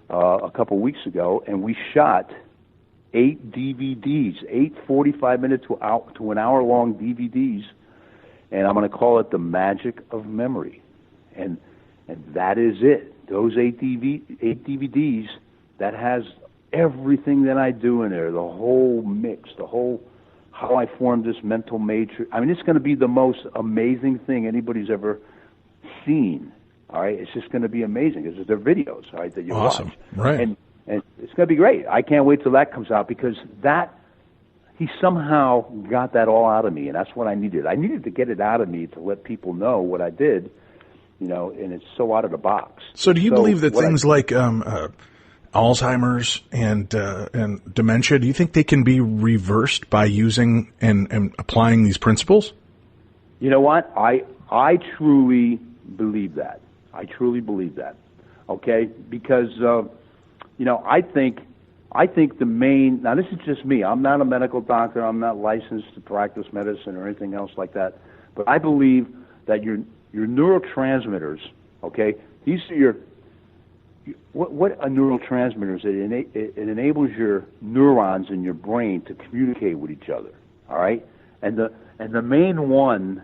a couple weeks ago, and we shot 8 DVDs, 8 45-minute to an hour-long DVDs, and I'm going to call it The Magic of Memory. And that is it. Those 8 DVDs, that has everything that I do in there, the whole mix, how I formed this mental matrix. I mean, it's going to be the most amazing thing anybody's ever seen. All right, it's just going to be amazing because they're videos, all right, that you watch. Right? And it's going to be great. I can't wait till that comes out because he somehow got that all out of me, and that's what I needed. I needed to get it out of me to let people know what I did, and it's so out of the box. So, do you believe that things like Alzheimer's and dementia, do you think they can be reversed by using and applying these principles? You know what? I truly believe that. Okay, because I think the main. Now, this is just me. I'm not a medical doctor. I'm not licensed to practice medicine or anything else like that. But I believe that your neurotransmitters. Okay, these are your. What a neurotransmitter is, it enables your neurons in your brain to communicate with each other, all right? And the main one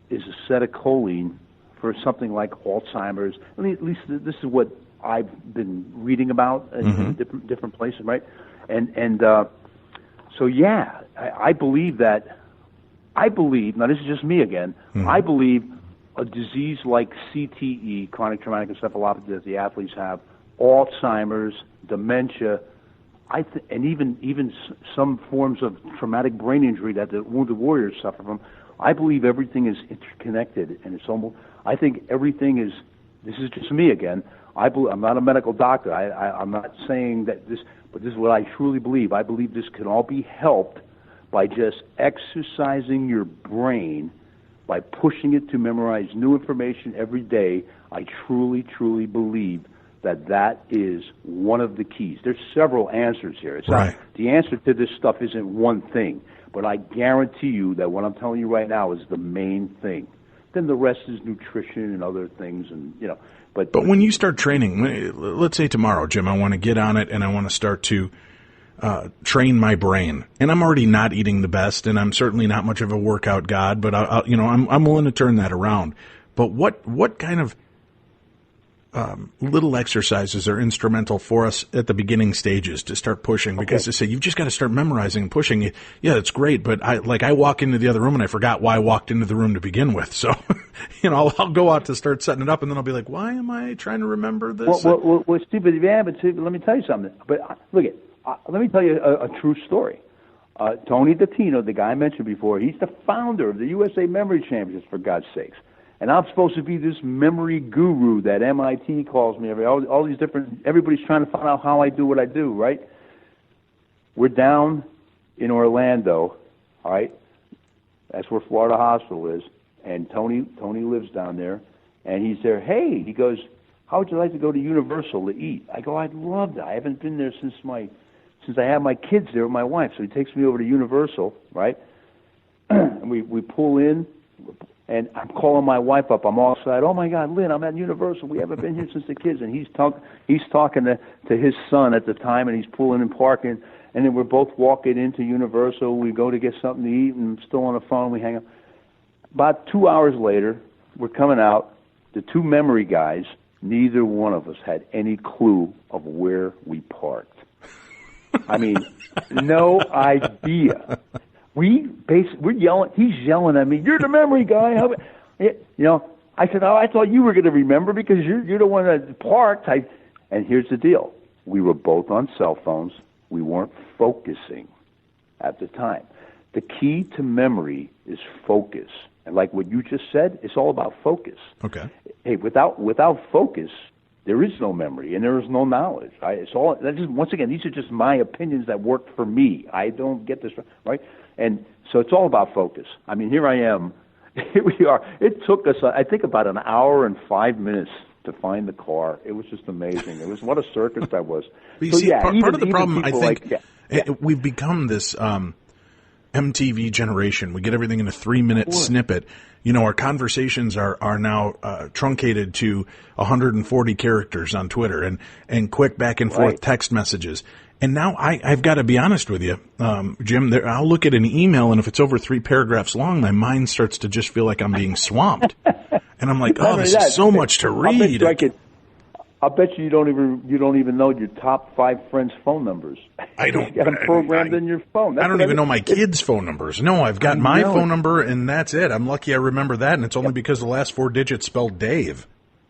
is acetylcholine for something like Alzheimer's. At least this is what I've been reading about in different places, right? And so yeah, I believe that. Now this is just me again. I believe a disease like CTE, chronic traumatic encephalopathy, that the athletes have, Alzheimer's, dementia, and even some forms of traumatic brain injury that the wounded warriors suffer from. I believe everything is interconnected, and it's almost. I think everything is. This is just me again. I'm not a medical doctor. I'm not saying that this, but this is what I truly believe. I believe this can all be helped by just exercising your brain, by pushing it to memorize new information every day. I truly, truly believe that is one of the keys. There's several answers here. It's right. not, the answer to this stuff isn't one thing, but I guarantee you that what I'm telling you right now is the main thing. Then the rest is nutrition and other things, and But when you start training, let's say tomorrow, Jim, I want to get on it and I want to start to train my brain. And I'm already not eating the best, and I'm certainly not much of a workout god, but I'm willing to turn that around. But what kind of little exercises are instrumental for us at the beginning stages to start pushing? Because they say you've just got to start memorizing and pushing. Yeah, it's great, but I walk into the other room and I forgot why I walked into the room to begin with. So, I'll go out to start setting it up, and then I'll be like, why am I trying to remember this? Well, Steve, let me tell you something. But look, let me tell you a true story. Tony Datino, the guy I mentioned before, he's the founder of the USA Memory Championships, for God's sakes. And I'm supposed to be this memory guru that MIT calls me. All these different, everybody's trying to find out how I do what I do, right? We're down in Orlando, all right? That's where Florida Hospital is. And Tony lives down there. And he's there. Hey, he goes, how would you like to go to Universal to eat? I go, I'd love that. I haven't been there since I had my kids there with my wife. So he takes me over to Universal, right? And we pull in. And I'm calling my wife up. I'm all excited. Oh my God, Lynn, I'm at Universal. We haven't been here since the kids. And he's talking to his son at the time, and he's pulling and parking. And then we're both walking into Universal. We go to get something to eat, and I'm still on the phone. We hang up. About 2 hours later, we're coming out. The two memory guys, neither one of us had any clue of where we parked. I mean, no idea. We're yelling. He's yelling at me. You're the memory guy. I said, I thought you were going to remember because you're the one that parked. And here's the deal. We were both on cell phones. We weren't focusing at the time. The key to memory is focus. And like what you just said, it's all about focus. Okay. Hey, without focus, there is no memory and there is no knowledge. Once again, these are just my opinions that work for me. I don't get this right. And so it's all about focus. I mean, here I am. Here we are. It took us, I think, about an hour and 5 minutes to find the car. It was just amazing. It was what a circus that was. But you see, part of the problem, I think, we've become this MTV generation. We get everything in a 3-minute snippet. Our conversations are now truncated to 140 characters on Twitter and quick back and forth text messages. And now I've got to be honest with you, Jim, I'll look at an email, and if it's over 3 paragraphs long, my mind starts to just feel like I'm being swamped. And I'm like, this is so much to read. I'll bet you don't even know your top 5 friends' phone numbers. I don't. You got them programmed in your phone. I don't even know my kids' phone numbers. No, I've got my phone number, and that's it. I'm lucky I remember that, and it's only because the last 4 digits spelled Dave.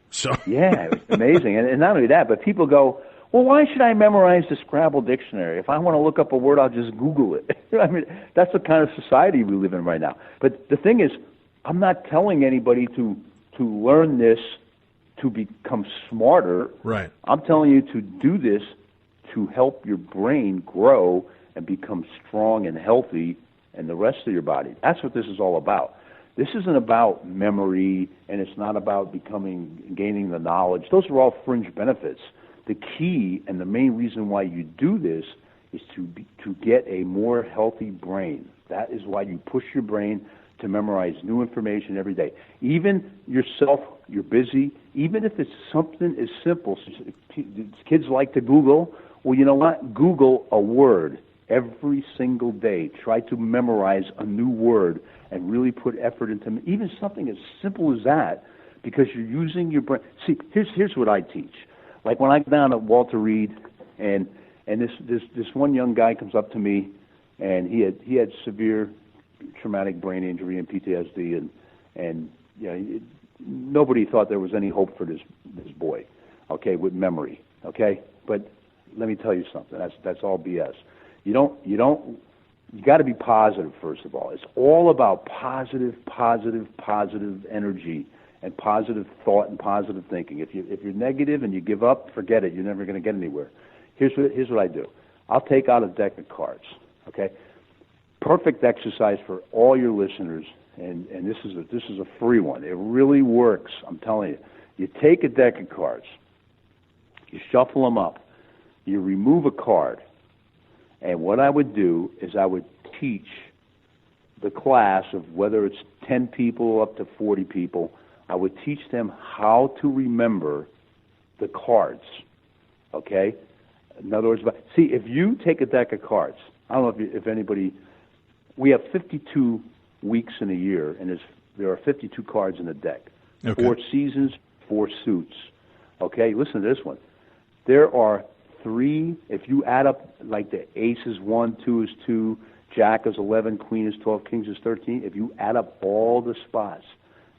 So yeah, it's amazing. And not only that, but people go, well, why should I memorize the Scrabble dictionary? If I want to look up a word, I'll just Google it. I mean, that's the kind of society we live in right now. But the thing is, I'm not telling anybody to learn this to become smarter. Right. I'm telling you to do this to help your brain grow and become strong and healthy and the rest of your body. That's what this is all about. This isn't about memory, and it's not about gaining the knowledge. Those are all fringe benefits. The key and the main reason why you do this is to get a more healthy brain. That is why you push your brain to memorize new information every day. Even yourself, you're busy, even if it's something as simple. Kids like to Google. Well, you know what? Google a word every single day. Try to memorize a new word and really put effort into even something as simple as that, because you're using your brain. See, here's what I teach. Like when I go down at Walter Reed, and this one young guy comes up to me, and he had severe traumatic brain injury and PTSD, and nobody thought there was any hope for this boy, okay, with memory, okay. But let me tell you something. That's all BS. You got to be positive first of all. It's all about positive energy and positive thought and positive thinking. If you're negative and you give up, forget it. You're never going to get anywhere. Here's what I do. I'll take out a deck of cards. Okay, perfect exercise for all your listeners, and this is a free one. It really works. I'm telling you. You take a deck of cards, you shuffle them up, you remove a card, and what I would do is I would teach the class of whether it's 10 people up to 40 people. I would teach them how to remember the cards, okay? In other words, see, if you take a deck of cards, I don't know if anybody, we have 52 weeks in a year, and there are 52 cards in a deck. Okay. 4 seasons, 4 suits. Okay, listen to this one. There are 3, if you add up like the ace is 1, 2 is 2, jack is 11, queen is 12, kings is 13, if you add up all the spots,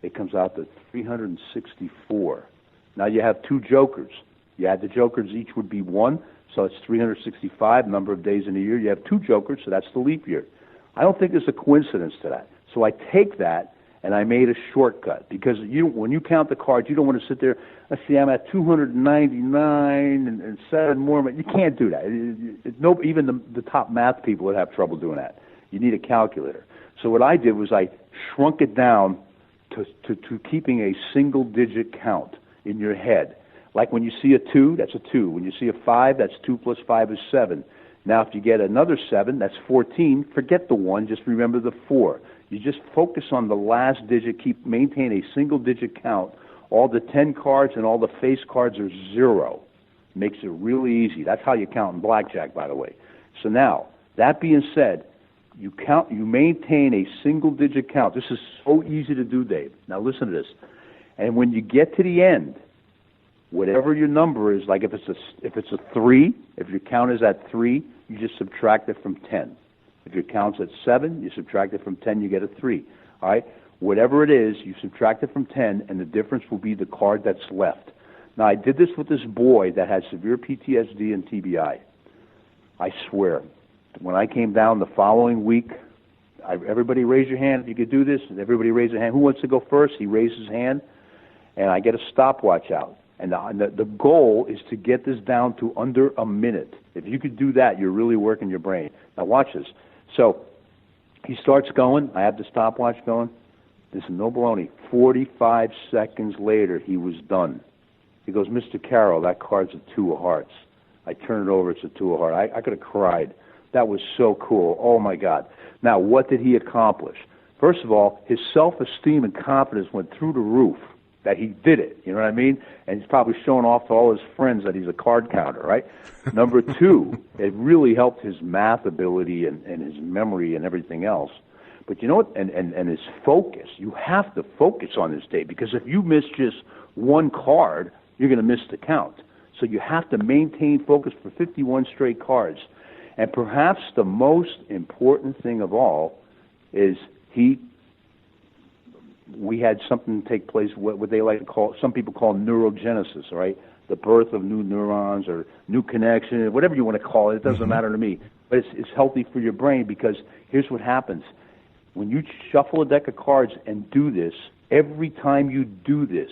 it comes out to 364. Now you have 2 jokers. You add the jokers, each would be 1, so it's 365 number of days in a year. You have 2 jokers, so that's the leap year. I don't think there's a coincidence to that. So I take that and I made a shortcut, because when you count the cards, you don't want to sit there, let's see, I'm at 299 and 7 more. You can't do that. Even the top math people would have trouble doing that. You need a calculator. So what I did was I shrunk it down to keeping a single-digit count in your head. Like when you see a 2, that's a 2. When you see a 5, that's 2 plus 5 is 7. Now, if you get another 7, that's 14. Forget the 1. Just remember the 4. You just focus on the last digit. Maintain a single-digit count. All the 10 cards and all the face cards are 0. Makes it really easy. That's how you count in blackjack, by the way. So now, that being said, you maintain a single-digit count. This is so easy to do, Dave. Now listen to this. And when you get to the end, whatever your number is, like if it's a 3, if your count is at 3, you just subtract it from 10. If your count's at 7, you subtract it from 10, you get a 3. All right? Whatever it is, you subtract it from 10, and the difference will be the card that's left. Now, I did this with this boy that had severe PTSD and TBI. I swear. When I came down the following week, everybody raise your hand if you could do this. Everybody raise their hand. Who wants to go first? He raised his hand, and I get a stopwatch out. And the goal is to get this down to under a minute. If you could do that, you're really working your brain. Now watch this. So he starts going. I have the stopwatch going. This is no baloney. 45 seconds later, he was done. He goes, Mr. Karol, that card's a 2 of hearts. I turn it over, it's a 2 of hearts. I could have cried. That was so cool. Oh, my God. Now, what did he accomplish? First of all, his self-esteem and confidence went through the roof. That he did it, you know what I mean? And he's probably showing off to all his friends that he's a card counter, right? Number 2, it really helped his math ability and his memory and everything else. But you know what? And his focus. You have to focus on this day, because if you miss just one card, you're going to miss the count. So you have to maintain focus for 51 straight cards. And perhaps the most important thing of all is we had something take place, what they like to call, some people call neurogenesis, right? The birth of new neurons or new connection, whatever you want to call it. It doesn't matter to me. But it's healthy for your brain, because here's what happens. When you shuffle a deck of cards and do this, every time you do this,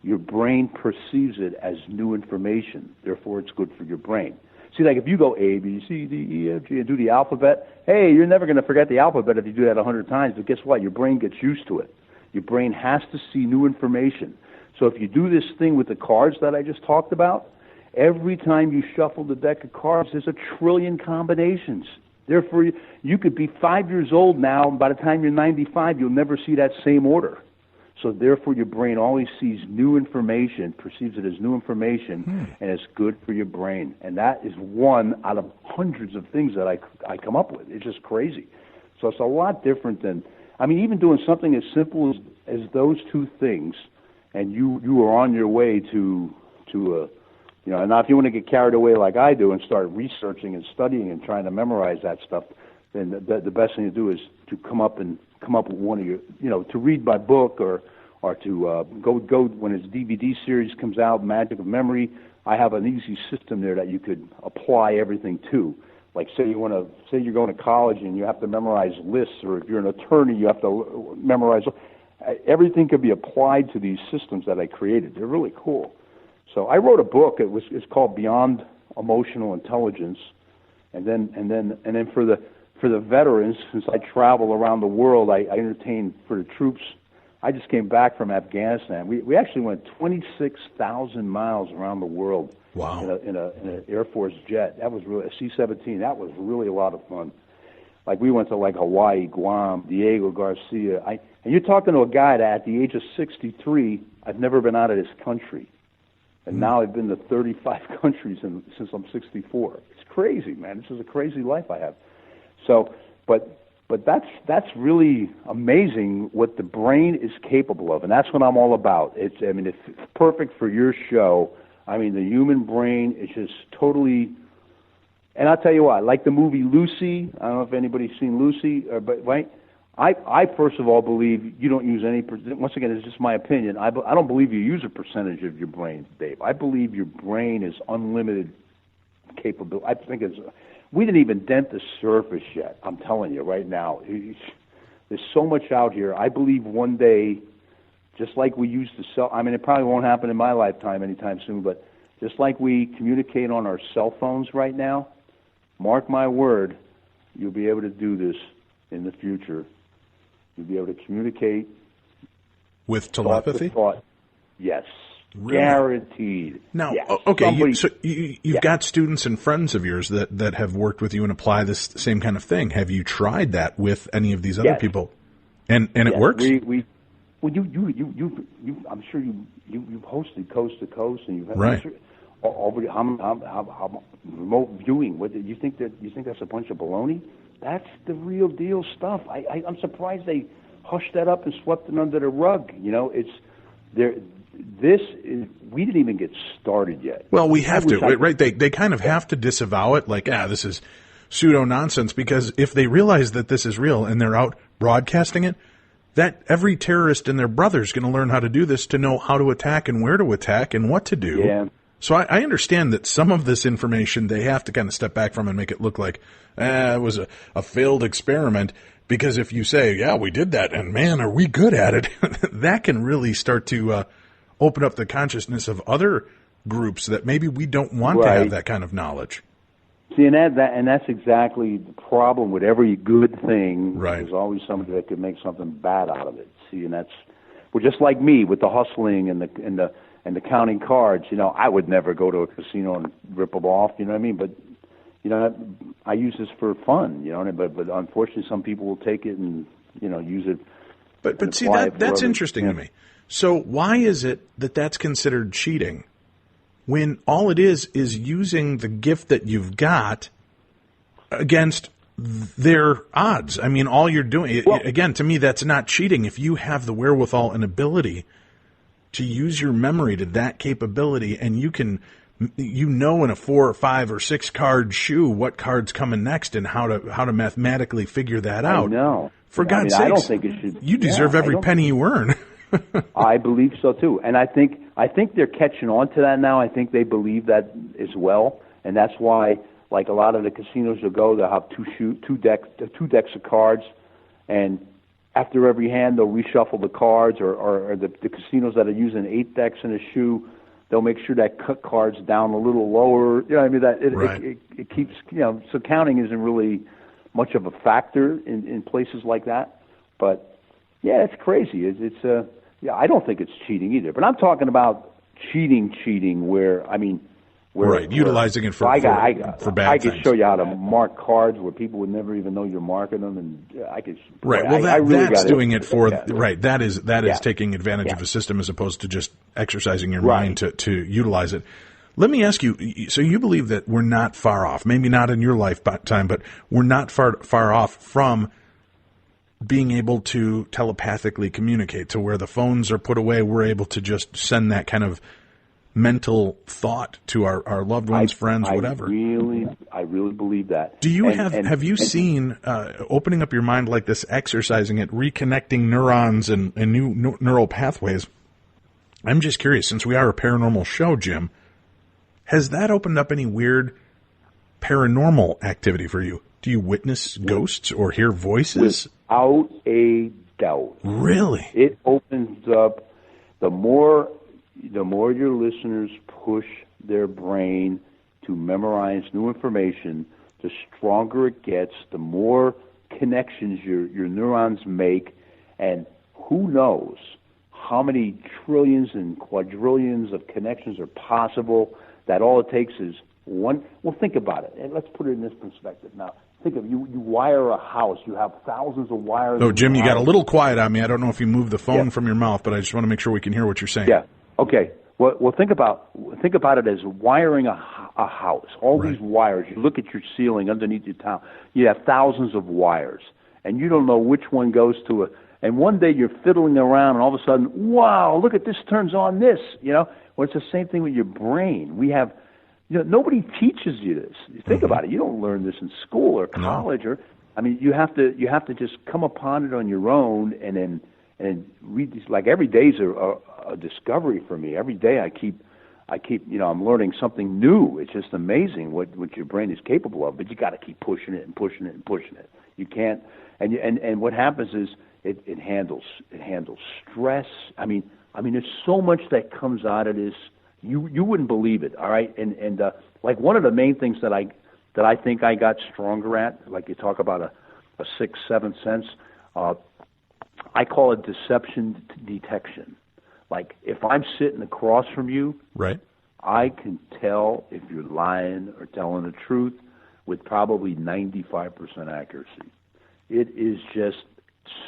your brain perceives it as new information. Therefore, it's good for your brain. See, like if you go A, B, C, D, E, F, G, and do the alphabet, hey, you're never going to forget the alphabet if you do that 100 times, but guess what? Your brain gets used to it. Your brain has to see new information. So if you do this thing with the cards that I just talked about, every time you shuffle the deck of cards, there's 1 trillion combinations. Therefore, you could be 5 years old now, and by the time you're 95, you'll never see that same order. So therefore, your brain always sees new information, perceives it as new information, and it's good for your brain. And that is one out of hundreds of things that I come up with. It's just crazy. So it's a lot different than, I mean, even doing something as simple as those 2 things, and you are on your way to and now if you want to get carried away like I do and start researching and studying and trying to memorize that stuff, then the best thing to do is to come up with one of your, to read my book or to go when his DVD series comes out, Magic of Memory. I have an easy system there that you could apply everything to. Like say you're going to college and you have to memorize lists, or if you're an attorney you have to memorize. everything could be applied to these systems that I created. They're really cool. So I wrote a book. It's called Beyond Emotional Intelligence, and then for the veterans, since I travel around the world, I entertain for the troops. I just came back from Afghanistan. We actually went 26,000 miles around the world. Wow. In an Air Force jet. That was really a C-17. That was really a lot of fun. Like we went to like Hawaii, Guam, Diego Garcia. And you're talking to a guy that at the age of 63, I've never been out of this country. And now I've been to 35 countries since I'm 64. It's crazy, man. This is a crazy life I have. So, but that's really amazing what the brain is capable of, and that's what I'm all about. It's perfect for your show. I mean, the human brain is just totally. And I'll tell you what, like the movie Lucy. I don't know if anybody's seen Lucy, but right. I first of all believe you don't use any. Once again, it's just my opinion. I don't believe you use a percentage of your brain, Dave. I believe your brain is unlimited capability. I think we didn't even dent the surface yet. I'm telling you right now. There's so much out here. I believe one day, just like we used to sell. I mean, it probably won't happen in my lifetime anytime soon, but just like we communicate on our cell phones right now, mark my word, you'll be able to do this in the future. You'll be able to communicate with telepathy. Thought. Yes, really? Guaranteed. Now, yes. okay, you've got students and friends of yours that have worked with you and apply this same kind of thing. Have you tried that with any of these other people? And it works. Well, I'm sure you've hosted Coast to Coast, and you've had right. How remote viewing? What you think that's a bunch of baloney? That's the real deal stuff. I'm surprised they hushed that up and swept it under the rug. You know, it's there. We didn't even get started yet. Well, we have to, right? They kind of have to disavow it, like, this is pseudo nonsense, because if they realize that this is real and they're out broadcasting it, that every terrorist and their brother is going to learn how to do this to know how to attack and where to attack and what to do. Yeah. So I understand that some of this information they have to kind of step back from and make it look like it was a failed experiment, because if you say, we did that, and man, are we good at it, that can really start to open up the consciousness of other groups that maybe we don't want to have that kind of knowledge. See, and that's exactly the problem with every good thing. Right. There's always somebody that could make something bad out of it. See, and just like me with the hustling and the counting cards. You know, I would never go to a casino and rip them off. You know what I mean? But I use this for fun. You know, but unfortunately, some people will take it and use it. But see, that's interesting to me. So why is it that that's considered cheating, when all it is using the gift that you've got against their odds? I mean, all you're doing, again, to me, that's not cheating. If you have the wherewithal and ability to use your memory to that capability, and you can, in a 4 or 5 or 6 card shoe what card's coming next and how to mathematically figure that out. No, for God's sakes, I don't think it should. You deserve every penny you earn. I believe so too, and I think they're catching on to that now. I think they believe that as well, and that's why, like a lot of the casinos you'll go, they'll have two decks of cards, and after every hand they'll reshuffle the cards, or the casinos that are using 8 decks in a shoe, they'll make sure that cut cards down a little lower. You know what I mean? That it keeps, so counting isn't really much of a factor in places like that, but yeah, it's crazy. I don't think it's cheating either. But I'm talking about cheating where utilizing it for bad I could things. show you how to mark cards where people would never even know you're marking them, and I could. Right. Well, that's doing it for right. That is taking advantage of a system as opposed to just exercising your mind to utilize it. Let me ask you. So you believe that we're not far off? Maybe not in your lifetime, but we're not far off from being able to telepathically communicate, to where the phones are put away, we're able to just send that kind of mental thought to our loved ones, friends, whatever. I really believe that. Do you have you seen opening up your mind like this, exercising it, reconnecting neurons and new neural pathways? I'm just curious, since we are a paranormal show, Jim, has that opened up any weird paranormal activity for you? Do you witness ghosts or hear voices? Without a doubt. Really? It opens up. The more your listeners push their brain to memorize new information, the stronger it gets, the more connections your neurons make, and who knows how many trillions and quadrillions of connections are possible, that all it takes is one. Well, think about it, and let's put it in this perspective now. Think of you wire a house. You have thousands of wires. Oh, Jim, you got a little quiet on me. I don't know if you moved the phone from your mouth, but I just want to make sure we can hear what you're saying. Yeah. Okay. Well, think about it as wiring a house. All these wires. You look at your ceiling underneath your tile. You have thousands of wires, and you don't know which one goes to a. And one day you're fiddling around, and all of a sudden, wow! Look at this turns on this. Well, it's the same thing with your brain. We have. Nobody teaches you this. You think about it. You don't learn this in school or college, you have to just come upon it on your own, and read these. Like every day's a discovery for me. Every day I keep I'm learning something new. It's just amazing what your brain is capable of. But you got to keep pushing it and pushing it and pushing it. You can't. And what happens is it handles stress. I mean, there's so much that comes out of this. You wouldn't believe it, all right? And like one of the main things that I think I got stronger at, like you talk about a sixth, seventh sense, I call it deception detection. Like if I'm sitting across from you, right, I can tell if you're lying or telling the truth with probably 95% accuracy. It is just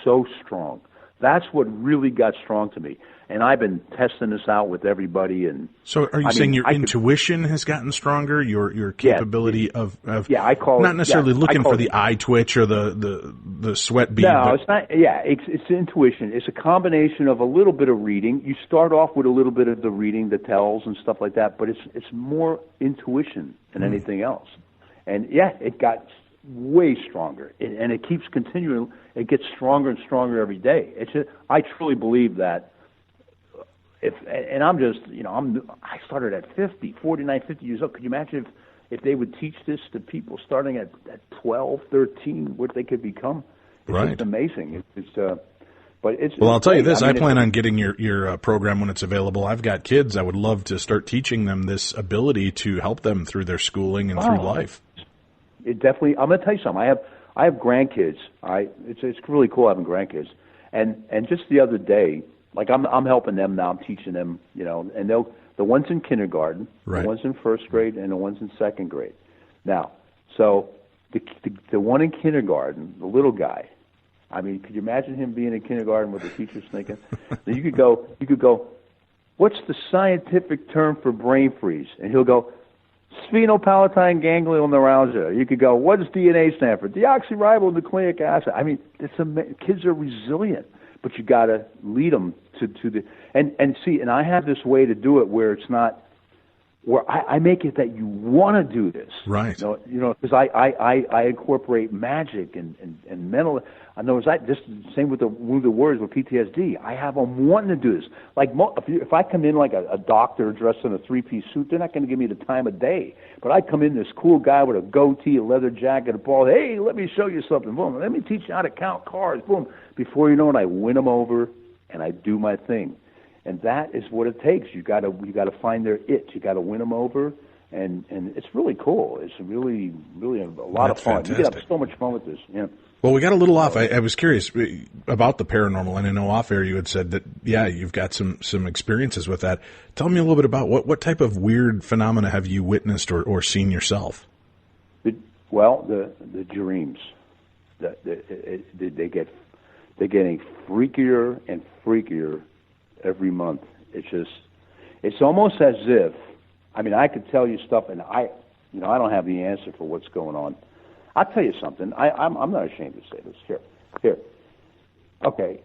so strong. That's what really got strong to me. And I've been testing this out with everybody. And so, are you saying your intuition has gotten stronger? Your capability of I call not it, necessarily looking for the eye twitch or the sweat bead. No, it's not. Yeah, it's intuition. It's a combination of a little bit of reading. You start off with a little bit of the reading, the tells and stuff like that, but it's more intuition than anything else. And it got way stronger, and it keeps continuing. It gets stronger and stronger every day. I truly believe that. I'm just, I started at 49, 50 years old. Could you imagine if they would teach this to people starting at 12, 13, what they could become? It's just amazing. Well, I'll tell you this. I plan on getting your program when it's available. I've got kids. I would love to start teaching them this ability to help them through their schooling and through life. It definitely. I'm going to tell you something. I have grandkids. It's really cool having grandkids. And just the other day, like I'm helping them now. I'm teaching them, and the ones in kindergarten, the ones in first grade, and the ones in second grade. Now, so the one in kindergarten, the little guy. I mean, could you imagine him being in kindergarten with the teachers thinking? So you could go, what's the scientific term for brain freeze? And he'll go, sphenopalatine ganglion neuralgia. You could go, what does DNA stand for? Deoxyribonucleic acid. I mean, kids are resilient, but you got to lead them to the and see. And I have this way to do it where it's not where I make it that you want to do this, right? Because I incorporate magic and mental. I know just the same with the words with PTSD. I have them wanting to do this. Like if I come in like a doctor dressed in a three-piece suit, they're not going to give me the time of day. But I come in this cool guy with a goatee, a leather jacket, a ball. Hey, let me show you something. Boom. Let me teach you how to count cars. Boom. Before you know it, I win them over and I do my thing. And that is what it takes. You got to find their it. You got to win them over, and it's really cool. It's really a lot of fun. Fantastic. You can have so much fun with this. Yeah. Well, we got a little off. I was curious about the paranormal, and I know off air you had said that you've got some experiences with that. Tell me a little bit about what type of weird phenomena have you witnessed or seen yourself? The dreams. They're getting freakier and freakier every month. It's almost as if, I could tell you stuff, and I don't have the answer for what's going on. I'll tell you something. I'm not ashamed to say this. Here. Okay.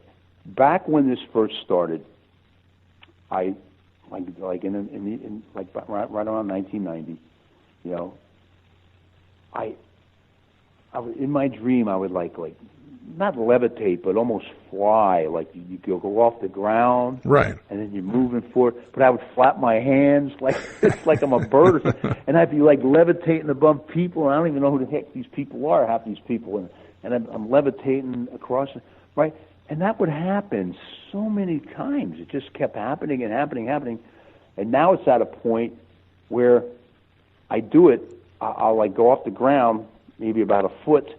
Back when this first started, right around 1990, I was in my dream. I would like not levitate, but almost fly. Like you go off the ground, right? And then you're moving forward. But I would flap my hands it's like I'm a bird, and I'd be like levitating above people. And I don't even know who the heck these people are. Half these people, and I'm levitating across, right? And that would happen so many times. It just kept happening and happening. And now it's at a point where I do it. I'll like go off the ground, maybe about a foot,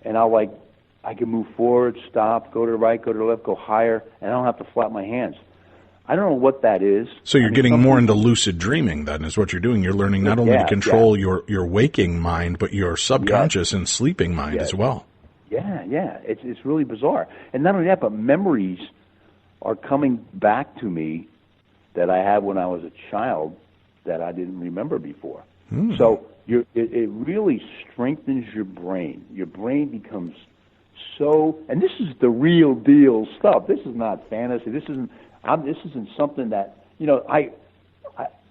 and I can move forward, stop, go to the right, go to the left, go higher, and I don't have to flap my hands. I don't know what that is. So you're getting more into lucid dreaming, then, is what you're doing. You're learning not only to control your waking mind, but your subconscious and sleeping mind as well. Yeah. It's really bizarre. And not only that, but memories are coming back to me that I had when I was a child that I didn't remember before. So it really strengthens your brain. Your brain becomes so, and this is the real deal stuff. This is not fantasy. This isn't something that, I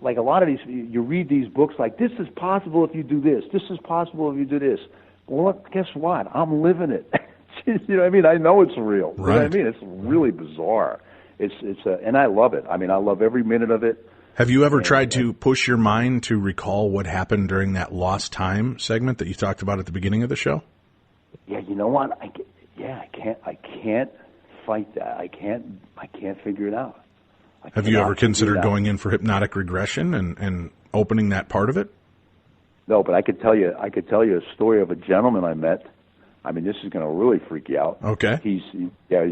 like a lot of these, you read these books like, this is possible if you do this. This is possible if you do this. Well, guess what? I'm living it. You know what I mean? I know it's real. Right. You know what I mean? It's really bizarre. And I love it. I mean, I love every minute of it. Have you ever tried to push your mind to recall what happened during that lost time segment that you talked about at the beginning of the show? Yeah, you know what? I can't fight that. I can't figure it out. Have you ever considered going in for hypnotic regression and opening that part of it? No, but I could tell you a story of a gentleman I met. I mean, this is going to really freak you out. Okay. You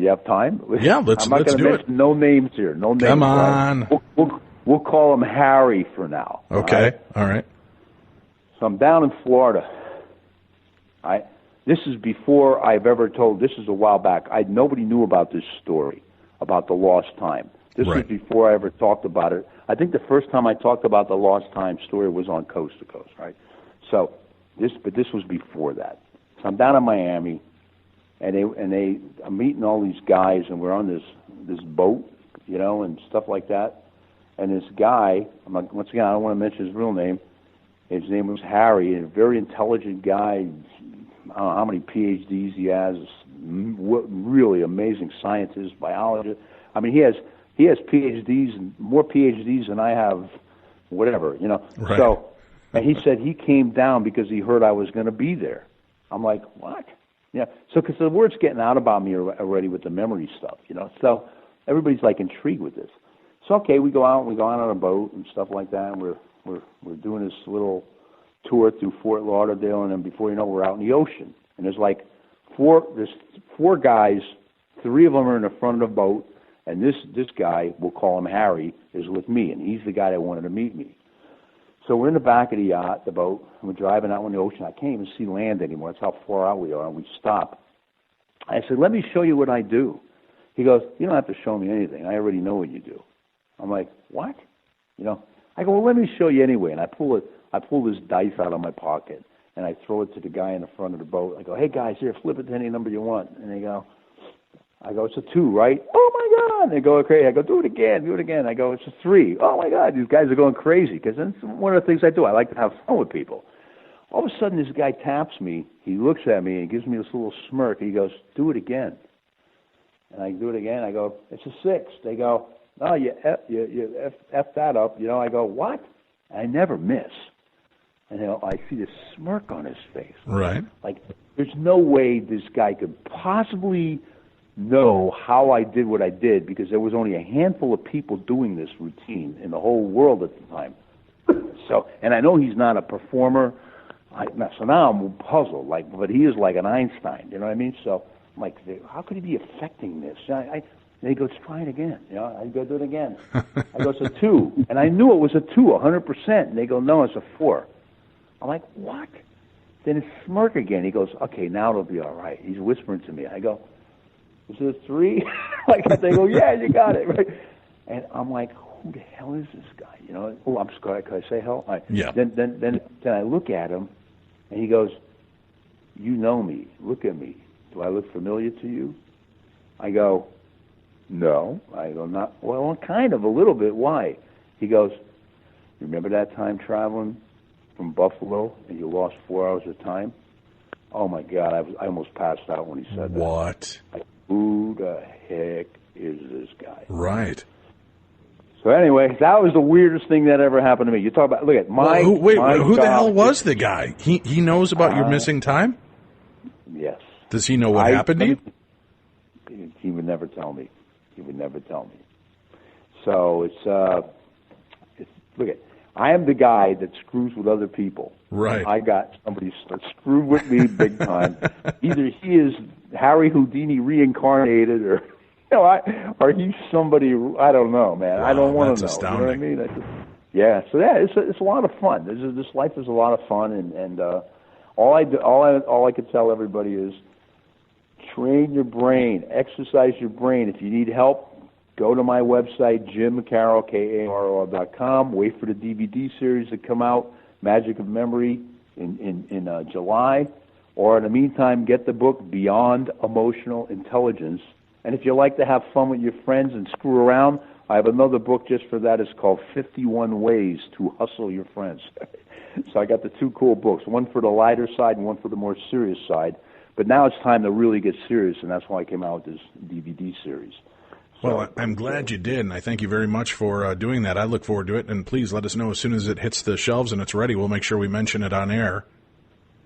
have time? Yeah, let's do it. No names here. No names. Come on. We'll call him Harry for now. Okay. All right. So I'm down in Florida. This is before I've ever told. This is a while back. Nobody knew about this story about the lost time. This was before I ever talked about it. I think the first time I talked about the lost time story was on Coast to Coast, right? So this was before that. So I'm down in Miami, and I'm meeting all these guys, and we're on this boat, and stuff like that. And this guy, once again, I don't want to mention his real name. His name was Harry, a very intelligent guy. I don't know how many PhDs he has. Really amazing scientist, biologist. I mean, he has PhDs and more PhDs than I have, whatever, Right. So, and he said he came down because he heard I was going to be there. I'm like, what? Yeah. So, because the word's getting out about me already with the memory stuff, So everybody's like intrigued with this. So okay, we go out on a boat and stuff like that. And we're doing this little tour through Fort Lauderdale, and then before you know, we're out in the ocean. And there's four guys, three of them are in the front of the boat, and this guy, we'll call him Harry, is with me, and he's the guy that wanted to meet me. So we're in the back of the boat, and we're driving out in the ocean. I can't even see land anymore. That's how far out we are, and we stop. I said, let me show you what I do. He goes, you don't have to show me anything. I already know what you do. I'm like, what? I go, well, let me show you anyway. And I pull this dice out of my pocket, and I throw it to the guy in the front of the boat. I go, hey, guys, here, flip it to any number you want. And I go, it's a 2, right? Oh, my God. And they go crazy. I go, do it again. I go, it's a 3. Oh, my God. These guys are going crazy because that's one of the things I do. I like to have fun with people. All of a sudden, this guy taps me. He looks at me and gives me this little smirk. He goes, do it again. And I do it again. I go, it's a 6. They go, no, you F that up. I go, what? And I never miss. And I see this smirk on his face. Right. Like, there's no way this guy could possibly know how I did what I did, because there was only a handful of people doing this routine in the whole world at the time. So, and I know he's not a performer. So now I'm puzzled. But he is like an Einstein. You know what I mean? So I'm like, how could he be affecting this? And he goes, try it again. I go, do it again. I go, it's a 2. And I knew it was a 2, 100%. And they go, no, it's a 4. I'm like, what? Then it's smirk again. He goes, okay, now it'll be all right. He's whispering to me. I go, is it a 3? They go, yeah, you got it. Right? And I'm like, who the hell is this guy? Oh, I'm sorry. Can I say hell? Right. Yeah. Then I look at him, and he goes, you know me. Look at me. Do I look familiar to you? I go, no. I go, not. Well, kind of, a little bit. Why? He goes, remember that time traveling from Buffalo and you lost 4 hours of time? Oh, my God. I almost passed out when he said that. What? Who the heck is this guy? Right. So anyway, that was the weirdest thing that ever happened to me. You talk about, look at my... Well, who the hell was the guy? He knows about your missing time? Yes. Does he know what happened to you? He would never tell me. So it's look at. I am the guy that screws with other people. Right. I got somebody screwed with me big time. Either he is Harry Houdini reincarnated, or or he's somebody I don't know, man. Wow, I don't want to know. Astounding. You know what I mean? It's a lot of fun. This life is a lot of fun, and all I could tell everybody is train your brain, exercise your brain. If you need help, go to my website, Jim Karol, Karol.com. Wait for the DVD series to come out, Magic of Memory, in July. Or in the meantime, get the book Beyond Emotional Intelligence. And if you like to have fun with your friends and screw around, I have another book just for that. It's called 51 Ways to Hustle Your Friends. So I got the two cool books, one for the lighter side and one for the more serious side. But now it's time to really get serious, and that's why I came out with this DVD series. Well, I'm glad you did, and I thank you very much for doing that. I look forward to it, and please let us know as soon as it hits the shelves and it's ready. We'll make sure we mention it on air.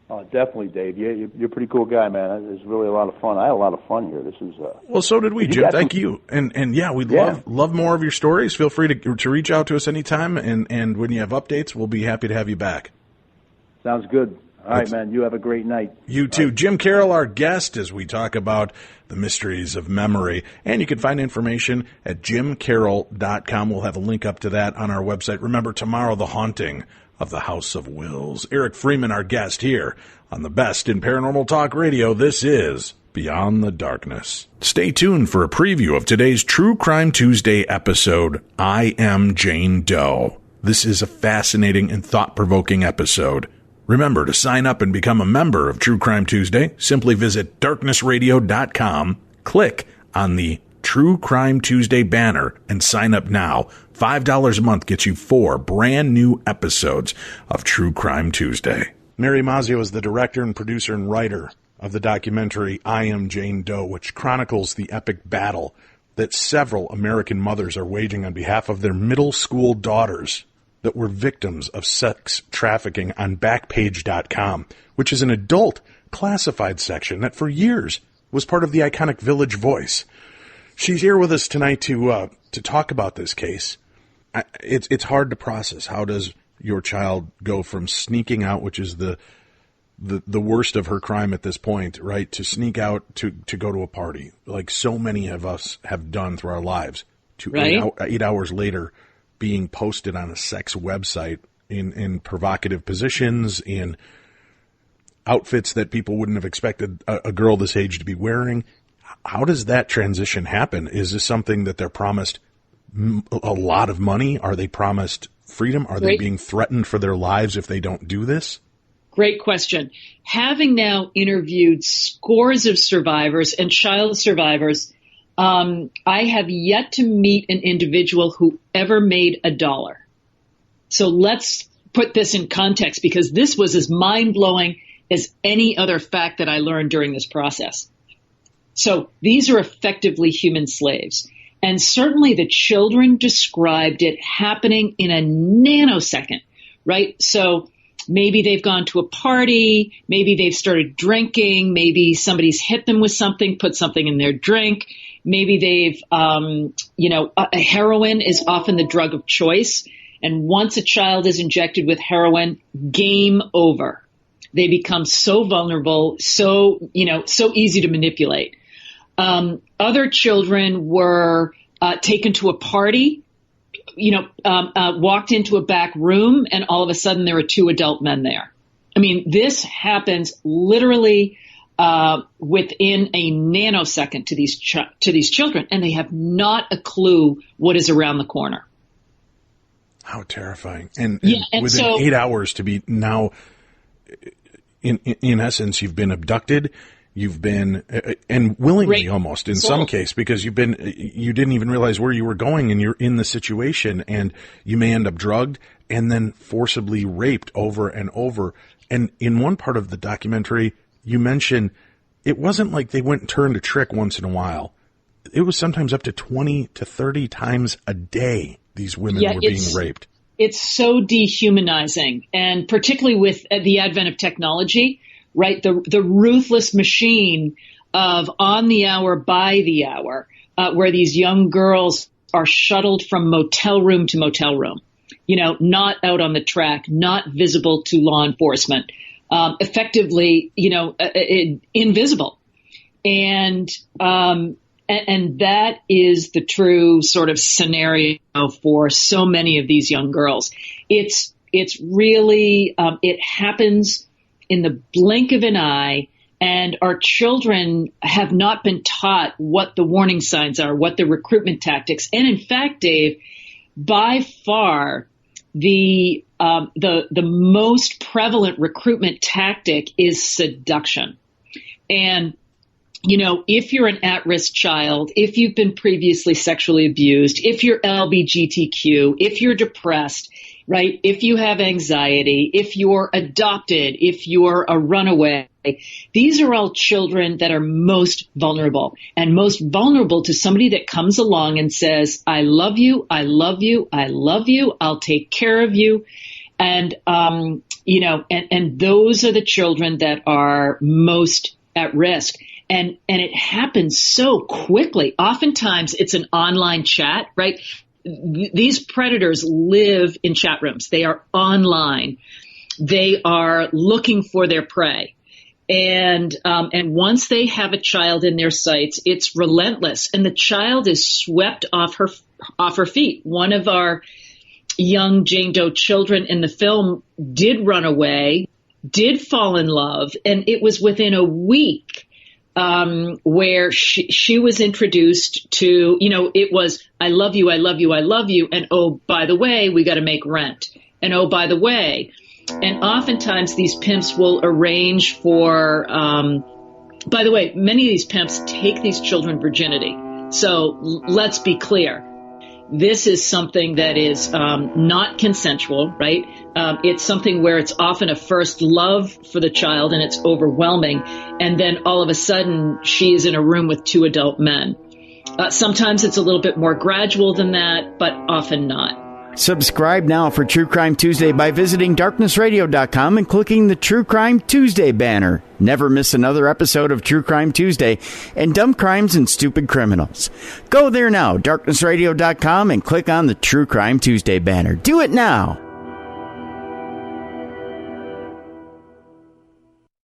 Oh, definitely, Dave. You're a pretty cool guy, man. It's really a lot of fun. I had a lot of fun here. This is well, so did we, Jim. Thank you. And yeah, we'd love more of your stories. Feel free to reach out to us anytime, and when you have updates, we'll be happy to have you back. Sounds good. All right, man. You have a great night. You too. Right. Jim Karol, our guest, as we talk about the mysteries of memory. And you can find information at jimkarol.com. We'll have a link up to that on our website. Remember, tomorrow, the haunting of the House of Wills. Eric Freeman, our guest here on the best in paranormal talk radio. This is Beyond the Darkness. Stay tuned for a preview of today's True Crime Tuesday episode, I Am Jane Doe. This is a fascinating and thought-provoking episode. Remember to sign up and become a member of True Crime Tuesday. Simply visit darknessradio.com, click on the True Crime Tuesday banner, and sign up now. $5 a month gets you 4 brand new episodes of True Crime Tuesday. Mary Mazzio is the director and producer and writer of the documentary I Am Jane Doe, which chronicles the epic battle that several American mothers are waging on behalf of their middle school daughters that were victims of sex trafficking on Backpage.com, which is an adult classified section that for years was part of the iconic Village Voice. She's here with us tonight to talk about this case. It's hard to process. How does your child go from sneaking out, which is the worst of her crime at this point, right, to sneak out to go to a party, like so many of us have done through our lives, to right? 8 hours later being posted on a sex website in provocative positions, in outfits that people wouldn't have expected a girl this age to be wearing. How does that transition happen? Is this something that they're promised a lot of money? Are they promised freedom? Are they being threatened for their lives if they don't do this? Great question. Having now interviewed scores of survivors and child survivors, I have yet to meet an individual who ever made $1. So let's put this in context, because this was as mind-blowing as any other fact that I learned during this process. So these are effectively human slaves. And certainly the children described it happening in a nanosecond, right? So maybe they've gone to a party, maybe they've started drinking, maybe somebody's hit them with something, put something in their drink. Maybe they've, heroin is often the drug of choice. And once a child is injected with heroin, game over. They become so vulnerable, so easy to manipulate. Other children were taken to a party, walked into a back room, and all of a sudden there were 2 adult men there. I mean, this happens literally within a nanosecond to these children, and they have not a clue what is around the corner. How terrifying! And within so, 8 hours to be now, in essence, you've been abducted. You've been, and willingly almost in some case, because you didn't even realize where you were going, and you're in the situation, and you may end up drugged and then forcibly raped over and over. And in one part of the documentary, you mentioned it wasn't like they went and turned a trick once in a while. It was sometimes up to 20 to 30 times a day these women were being raped. It's so dehumanizing, and particularly with the advent of technology, right? The ruthless machine of On the Hour, By the Hour, where these young girls are shuttled from motel room to motel room, not out on the track, not visible to law enforcement, effectively, invisible. And that is the true sort of scenario for so many of these young girls. It's really, it happens in the blink of an eye, and our children have not been taught what the warning signs are, what the recruitment tactics. And in fact, Dave, by far, the most prevalent recruitment tactic is seduction. And if you're an at-risk child, if you've been previously sexually abused, if you're LGBTQ, if you're depressed, right? If you have anxiety, if you're adopted, if you're a runaway, these are all children that are most vulnerable to somebody that comes along and says, I love you, I love you, I love you, I'll take care of you. And, and those are the children that are most at risk. And it happens so quickly. Oftentimes it's an online chat, right? These predators live in chat rooms. They are online. They are looking for their prey. And once they have a child in their sights, it's relentless. And the child is swept off her feet. One of our young Jane Doe children in the film did run away, did fall in love, and it was within a week where she was introduced to, it was, I love you, I love you, I love you. And oh, by the way, we got to make rent. And oh, by the way. And oftentimes these pimps will arrange for, by the way, many of these pimps take these children virginity. So let's be clear. This is something that is not consensual, right? It's something where it's often a first love for the child and it's overwhelming. And then all of a sudden she is in a room with two adult men. Sometimes it's a little bit more gradual than that, but often not. Subscribe now for True Crime Tuesday by visiting darknessradio.com and clicking the True Crime Tuesday banner. Never miss another episode of True Crime Tuesday and Dumb Crimes and Stupid Criminals. Go there now, darknessradio.com, and click on the True Crime Tuesday banner. Do it now.